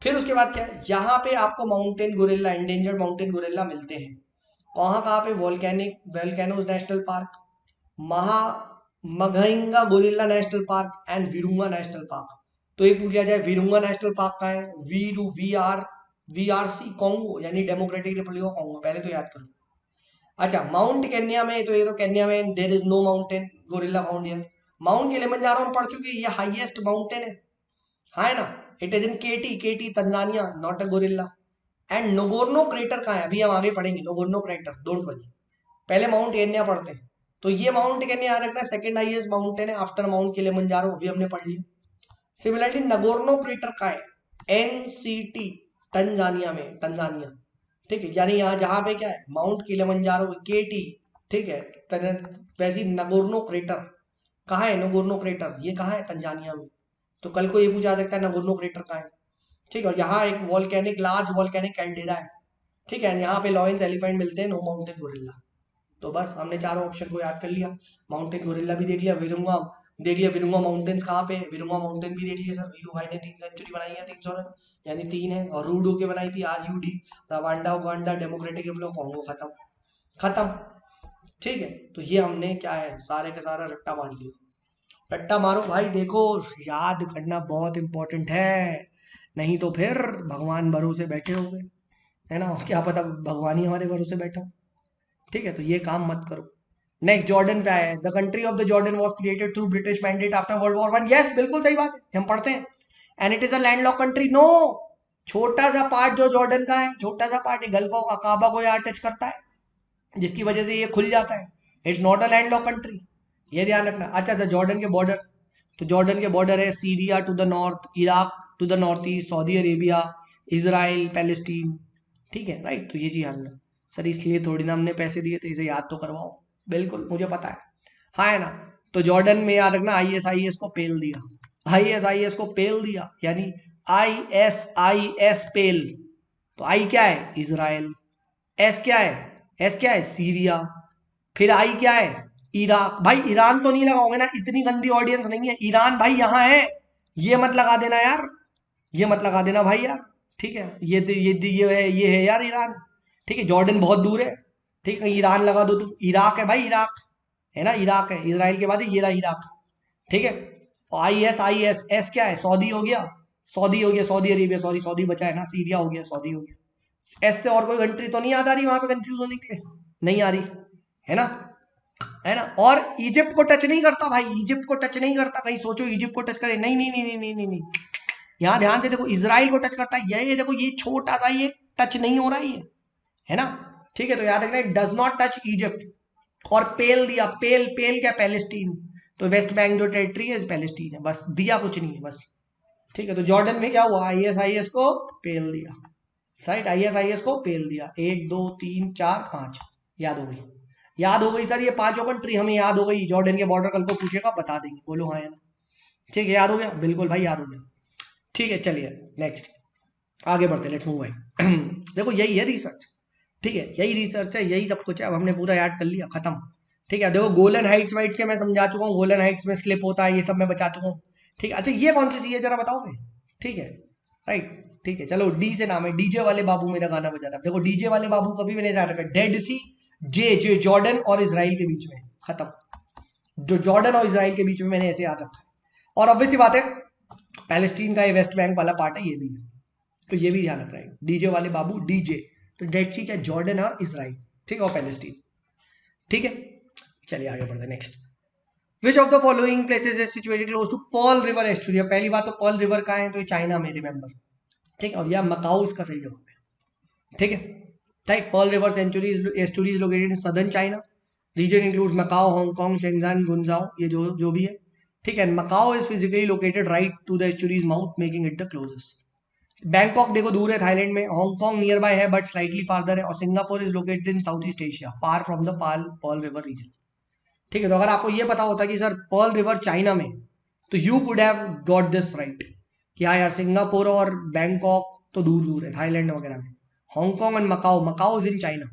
फिर उसके बाद क्या है, यहाँ पे आपको mountain gorilla, endangered mountain gorilla मिलते हैं। कहाँ पे, volcanic volcanoes national park, Mgahinga gorilla national park and Virunga national park. तो ये पूछा जाए वीरुंगा नेशनल पार्क का है, VRC कॉन्गो यानी डेमोक्रेटिक रिपब्लिक ऑफ कॉन्गो, पहले तो याद करो। अच्छा, माउंट केन्या में, तो ये तो केन्या में there is no mountain gorilla found here. Mount Kilimanjaro हम पढ़ चुके हैं, ये हाईएस्ट माउंटेन है, हाँ है ना। इट इज इन केटी Tanzania, not a gorilla. And Ngorongoro crater कहाँ है, अभी हम आगे पढ़ेंगे नोगोर्नो क्रेटर, डोंट वरी, पहले माउंट केन्या पढ़ते हैं। तो ये माउंट केन्या याद रखना, सेकंड हाईएस्ट माउंटेन है आफ्टर माउंट किलिमंजारो, अभी हमने पढ़ लिया। सिमिलरली नगोर्नो क्रेटर का है NCT, तंजानिया में, तंजानिया, ठीक है। यानी यहाँ जहां पे क्या है, माउंट किलिमंजारो KT, ठीक है, वैसी नगोर्नो क्रेटर कहाँ है, नगोर्नो क्रेटर ये कहाँ है, तंजानिया में। तो कल को ये पूछा जा सकता है नगोर्नो क्रेटर कहाँ है, ठीक है। और यहाँ एक वॉल्केनिक, लार्ज वॉल्केनिक कैल्डेरा है, ठीक है। यहाँ पे लॉयंस एलिफेंट मिलते हैं, नो माउंटेन गोरिल्ला। तो बस हमने चारों ऑप्शन को याद कर लिया। माउंटेन गोरिल्ला भी देख लिया, विरुंगा देख लिया, विरुंगा माउंटेन्स कहाँ पे, विरुंगा माउंटेन भी देख लिया सर। वीरू भाई ने 3 सेंचुरी बनाई है, 300 रन, यानी 3 है। और रूडो के बनाई थी RUD, Rwanda Uganda democratic Republic of Congo, खत्म, खत्म, ठीक है। तो ये हमने क्या है, सारे का सारा रट्टा मार लिया। रट्टा मारो भाई, देखो याद करना बहुत इंपॉर्टेंट है, नहीं तो फिर भगवान भरोसे बैठे हो गए, है ना, क्या पता भगवान ही हमारे भरोसे बैठा हो, ठीक है। तो ये काम मत करो। नेक्स्ट जॉर्डन पे आया है, the country of the Jordan was created through British mandate after world war 1। Yes, बिल्कुल सही बात है, हम पढ़ते हैं। And it is a landlocked country, no. छोटा सा पार्ट जो जॉर्डन का है, छोटा सा पार्ट गल्फ ऑफ अकाबा को यहाँ टच करता है, जिसकी वजह से ये खुल जाता है। It's not a landlocked country, ये ध्यान रखना। अच्छा सर, जॉर्डन के बॉर्डर, तो जॉर्डन के बॉर्डर है Syria to the north, Iraq to the north east, Saudi Arabia, Israel, Palestine, ठीक है, राइट। तो ये जी याद रखना सर, इसलिए थोड़ी ना हमने पैसे दिए थे, इसे याद तो करवाओ, बिल्कुल मुझे पता है, हाँ है ना। तो जॉर्डन में याद रखना ISIS को पेल दिया, ISIS को पेल दिया, यानी ISIS पेल। तो आई क्या है, इजराइल। एस क्या है, एस क्या है, सीरिया। फिर आई क्या है, इराक। भाई ईरान तो नहीं लगाओगे ना, इतनी गंदी ऑडियंस नहीं है, ईरान भाई यहाँ है, ये मत लगा देना यार, ये मत लगा देना भाई यार, ठीक है। ये है यार ईरान, ठीक है। जॉर्डन बहुत दूर है, ठीक है, ईरान लगा दो तुम, इराक है भाई, इराक है ना, इराक है, इसराइल के बाद ये रहा इराक, ठीक है। और ISIS क्या है, सऊदी हो गया, सऊदी हो गया, सऊदी अरेबिया, सॉरी सऊदी बचा है ना, सीरिया हो गया, सऊदी हो गया। एस से और कोई कंट्री तो नहीं याद आ रही वहां पे कंफ्यूज होने के लिए, नहीं आ रही, है ना, है ना। और इजिप्ट को टच नहीं करता भाई, इजिप्ट को टच नहीं करता, कहीं सोचो इजिप्ट को टच करे, नहीं नहीं नहीं नहीं नहीं नहीं, नहीं। यहाँ ध्यान से देखो, इसराइल को टच करता है, ये देखो, ये छोटा सा ये टच नहीं हो रहा है ना, ठीक है। तो याद रखना, डज नॉट टच इजिप्ट। और पेल दिया, पेल, पेल क्या, पैलेस्टीन। तो वेस्ट बैंक जो टेरिटरी है पैलेस्टीन है, बस, दिया कुछ नहीं है, बस, ठीक है। तो जॉर्डन में क्या हुआ, ISIS को पेल दिया, राइट, ISIS को पेल दिया, 1 2 3 4 5, याद हो गई, याद हो गई सर, ये पांचों कंट्री हमें याद हो गई। जॉर्डन के बॉर्डर कल को पूछेगा, बता देंगे, बोलो हाँ या ना, ठीक है, याद हो गया, बिल्कुल भाई याद हो गया, ठीक है। चलिए नेक्स्ट आगे बढ़ते, लेट्स मूव भाई। देखो यही है रिसर्च, ठीक है, यही रिसर्च है, यही सब कुछ है, अब हमने पूरा याद कर लिया, खत्म, ठीक है। देखो गोलन हाइट्स वाइट्स के मैं समझा चुका हूँ, गोलन हाइट्स में स्लिप होता है, ये सब मैं बचा चुका हूँ, ठीक है। अच्छा ये कौन सी चीज है जरा बताओगे, ठीक है, राइट, ठीक है। चलो डी से नाम है, डीजे वाले बाबू मेरा गाना बजा था, देखो डीजे वाले बाबू कभी भी नहीं जा रखा, डेड सी, जे जे जॉर्डन और इसराइल के बीच में, खत्म, जो जॉर्डन और इसराइल के बीच में मैंने ऐसे याद रखा है। और ऑब्वियस सी बात है, पैलेस्टीन का ये वेस्ट बैंक वाला पार्ट है, ये भी है, तो ये भी ध्यान रखना है, डीजे वाले बाबू, डीजे, तो डेड सी क्या, जॉर्डन और इसराइल, ठीक है, और पैलेस्टीन, ठीक है। चलिए आगे बढ़ते हैं, next. Which of the following places is situated close to Pearl river estuary. पहली बात तो पर्ल रिवर कहाँ है, तो ये चाइना में, रिमेंबर, ठीक है, और यह मकाओ इसका सही जवाब है। ठीक है, right. Pearl River estuary is located in southern China. Region includes Macao, Hong Kong, Shenzhen, Guangzhou, ये जो भी है। ठीक है, Macao is physically located right to the estuary's mouth, making it the closest. Bangkok देखो दूर है थाईलैंड में, हांगकांग नियर बाय है बट स्लाइटली फार्दर है, और Singapore is located in South East Asia far from the Pearl River region. ठीक है, तो अगर आपको ये पता होता कि सर पर्ल रिवर चाइना में, तो you could have got this right कि हाँ यार सिंगापुर और बैंकॉक तो दूर दूर है थाईलैंड वगैरह में, Hong Kong and Macau, Macau is in China,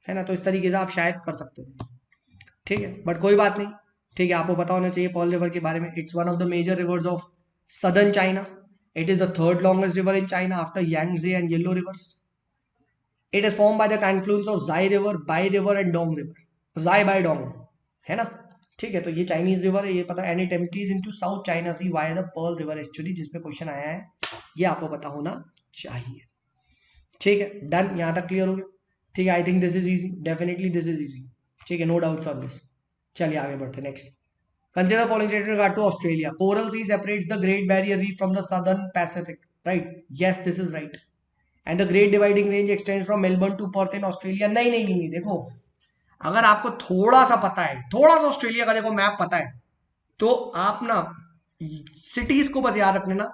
है ना। तो इस तरीके से आप शायद कर सकते थे। ठीक है, बट कोई बात नहीं। ठीक है, आपको पता होना चाहिए पर्ल रिवर के बारे में। It's one of the major rivers of southern China. It is the third longest river in China after Yangtze and Yellow rivers. It is form by the confluence of जाई river, Bei river and Dong river, जाई Bei Dong, है ना। ठीक है, तो ये Chinese river है, ये पता। And it empties into South China Sea via the Pearl River estuary, जिसपे क्वेश्चन आया है, ये आपको पता होना चाहिए। ठीक है, डन, यहां तक क्लियर हो गया। ठीक है, I think this is easy, definitely this is easy. ठीक है, नो डाउट्स ऑन दिस। चलिए आगे बढ़ते next. Consider following statement regard to Australia. Coral sea separates the great barrier reef from the southern pacific, right, yes this is right. And the great dividing range extends from Melbourne to Perth in Australia. नहीं नहीं नहीं, देखो अगर आपको थोड़ा सा पता है, थोड़ा सा ऑस्ट्रेलिया का देखो मैप पता है, तो आप ना सिटीज को बस याद रखने ना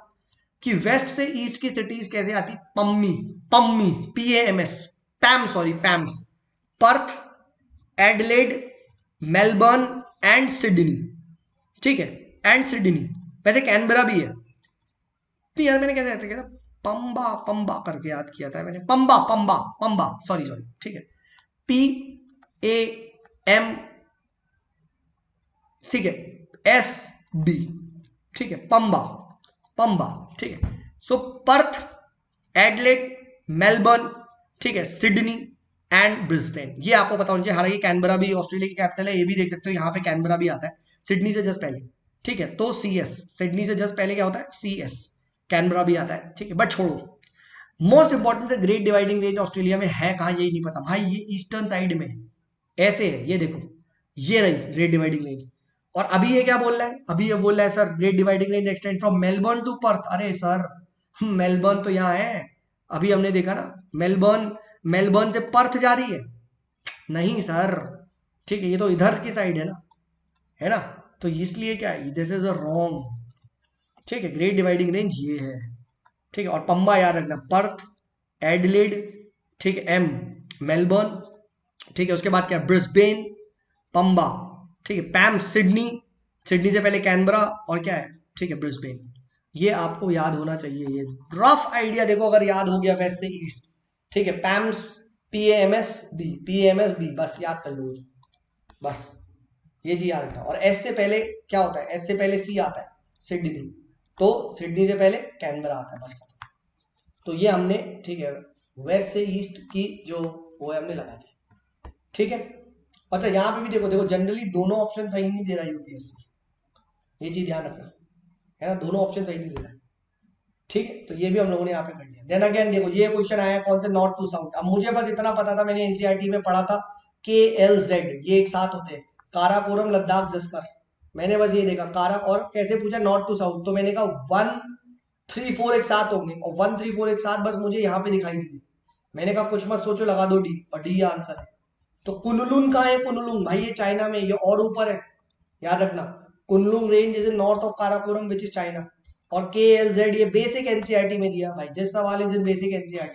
कि वेस्ट से ईस्ट की सिटीज कैसे आती, पम्मी, पम्मी, PAMS, PAM, sorry PAMS, Perth, Adelaide, Melbourne and Sydney. ठीक है, एंड सिडनी, वैसे कैनबरा भी है। तो यार मैंने कैसे कहता, पंबा पंबा करके याद किया था मैंने, पंबा पंबा पंबा, सॉरी सॉरी। ठीक है, PAM, ठीक है, SB, ठीक है, पंबा पंबा। ठीक है, सो पर्थ, एडलेड, मेलबर्न, ठीक है, सिडनी एंड ब्रिस्बेन, ये आपको पता होना चाहिए। हालांकि कैनबरा भी ऑस्ट्रेलिया की कैपिटल है, ये भी देख सकते हो, यहाँ पे कैनबरा भी आता है सिडनी से जस्ट पहले। ठीक है, तो CS, सिडनी से जस्ट पहले क्या होता है, CS, कैनबरा भी आता है। ठीक है, बट छोड़ो, मोस्ट इंपॉर्टेंट से ग्रेट डिवाइडिंग रेंज ऑस्ट्रेलिया में है कहाँ, यही नहीं पता भाई। ये ईस्टर्न साइड में ऐसे है, ये देखो, ये रही ग्रेट डिवाइडिंग रेंज। और अभी ये क्या बोल रहा है, अभी ये बोल रहा है sir great dividing range extend from Melbourne to Perth. अरे सर मेलबर्न तो यहाँ है, अभी हमने देखा ना, मेलबर्न, मेलबर्न से पर्थ जा रही है, नहीं सर। ठीक है, ये तो इधर की साइड है ना। तो इसलिए क्या है, दिस इज अ रॉन्ग। ठीक है, ग्रेट डिवाइडिंग रेंज ये है। ठीक है, और पंबा याद रखना, पर्थ, एडलेड, ठीक है, M, मेलबर्न, ठीक है, उसके बाद क्या, ब्रिस्बेन, पंबा, ठीक है, पैम, सिडनी, सिडनी से पहले कैनबरा, और क्या है, ठीक है, ब्रिस्बेन। ये आपको याद होना चाहिए, ये रफ आइडिया देखो अगर याद हो गया वेस्ट से ईस्ट। ठीक है, पैम्स, PAMS B, बस याद कर लो, बस ये जी याद रखना। और S से पहले क्या होता है, S से पहले C आता है, सिडनी, तो सिडनी से पहले कैनबरा आता है, बस। तो ये हमने, ठीक है, वेस्ट से ईस्ट की जो वो है हमने लगा दी। ठीक है, अच्छा यहाँ पे भी देखो, देखो जनरली दोनों ऑप्शन सही नहीं दे रहा UPSC, ये चीज ध्यान रखना, है ना, दोनों ऑप्शन सही नहीं दे रहा। ठीक है, तो ये भी हम लोगों ने यहाँ पे कर लिया। देन अगेन देखो, ये क्वेश्चन आया कौन से, नॉर्थ टू साउथ। अब मुझे बस इतना पता था, मैंने NCERT में पढ़ा था KLZ, ये एक साथ होते हैं, काराकोरम, लद्दाख, जस्कर। मैंने बस ये देखा कारा, और कैसे पूछा नॉर्थ टू साउथ, तो मैंने कहा 1 3 4 एक साथ होंगे, और 1 3 4 एक साथ बस मुझे यहाँ पे दिखाई दी। मैंने कहा कुछ मत सोचो, लगा दो D, और D आंसर है। तो कुनलुन कहाँ है, कुनलुन भाई ये चाइना में, ये और ऊपर है, याद रखना। Kunlun range is in north of Karakoram which is China. और KLZ ये बेसिक NCERT में दिया भाई, दिस सवाल इज इन बेसिक NCERT,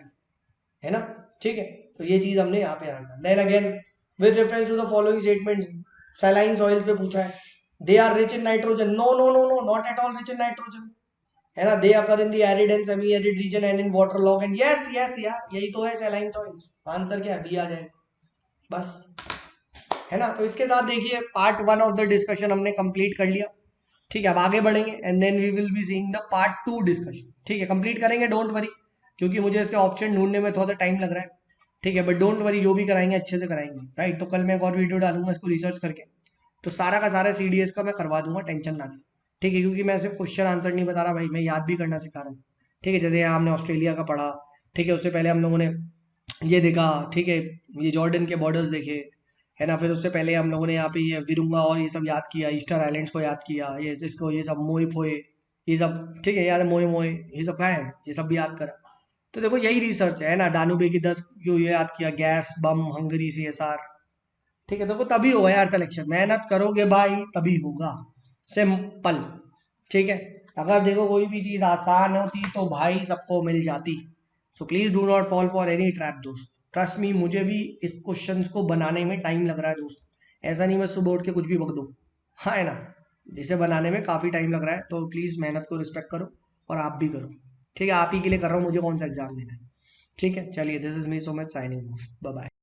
है ना। ठीक है, तो ये चीज हमने यहाँ पे रखना। Then again with reference to the following statements, saline soils पे पूछा है, they are rich in nitrogen, no no no no, not at all rich in nitrogen, है ना। They occur in the arid and semi arid region and in water log and yes yes यार, यही तो है saline soils. Answer क्या है, B आ जाएगा, बस, है ना। तो इसके साथ देखिए पार्ट 1 ऑफ द डिस्कशन हमने कंप्लीट कर लिया। ठीक है, अब आगे बढ़ेंगे and then we will be seeing the part 2 discussion. ठीक है, कंप्लीट करेंगे, डोंट वरी, क्योंकि मुझे इसके ऑप्शन ढूंढने में थोड़ा सा टाइम लग रहा है। ठीक है, बट डोंट वरी, जो भी कराएंगे अच्छे से कराएंगे, राइट। तो कल मैं एक और वीडियो डालूंगा इसको रिसर्च करके, तो सारा का सारा CDS का मैं करवा दूंगा, टेंशन ना लें। ठीक है, क्योंकि मैं सिर्फ क्वेश्चन आंसर नहीं बता रहा भाई, मैं याद भी करना सिखा रहा हूँ। ठीक है, जैसे हमने ऑस्ट्रेलिया का पढ़ा, ठीक है, उससे पहले हम लोगों ने ये देखा, ठीक है, ये जॉर्डन के बॉर्डर्स देखे, है ना। फिर उससे पहले हम लोगों ने यहाँ पे ये विरुंगा और ये सब याद किया, ईस्टर आइलैंड्स को याद किया, ये इसको, ये सब मोए फोए, ये सब, ठीक है, याद है, मोए मोए, ये सब क्या है, ये सब भी याद करा। तो देखो यही रिसर्च है ना, डानूबे की 10 क्यों याद किया, गैस बम हंगरी CSR। ठीक है, देखो तभी होगा यार सिलेक्शन, मेहनत करोगे भाई तभी होगा, सिंपल। ठीक है, अगर देखो कोई भी चीज़ आसान होती तो भाई सबको मिल जाती। So please do not fall for any trap दोस्त, ट्रस्ट मी, मुझे भी इस क्वेश्चंस को बनाने में टाइम लग रहा है दोस्त। ऐसा नहीं मैं सुबह उठ के कुछ भी बक दूं, हाँ है ना, जिसे बनाने में काफ़ी टाइम लग रहा है, तो प्लीज़ मेहनत को रिस्पेक्ट करो और आप भी करो। ठीक है, आप ही के लिए कर रहा हूँ, मुझे कौन सा एग्जाम देना है। ठीक है, चलिए, this is me Sumit signing off, bye bye.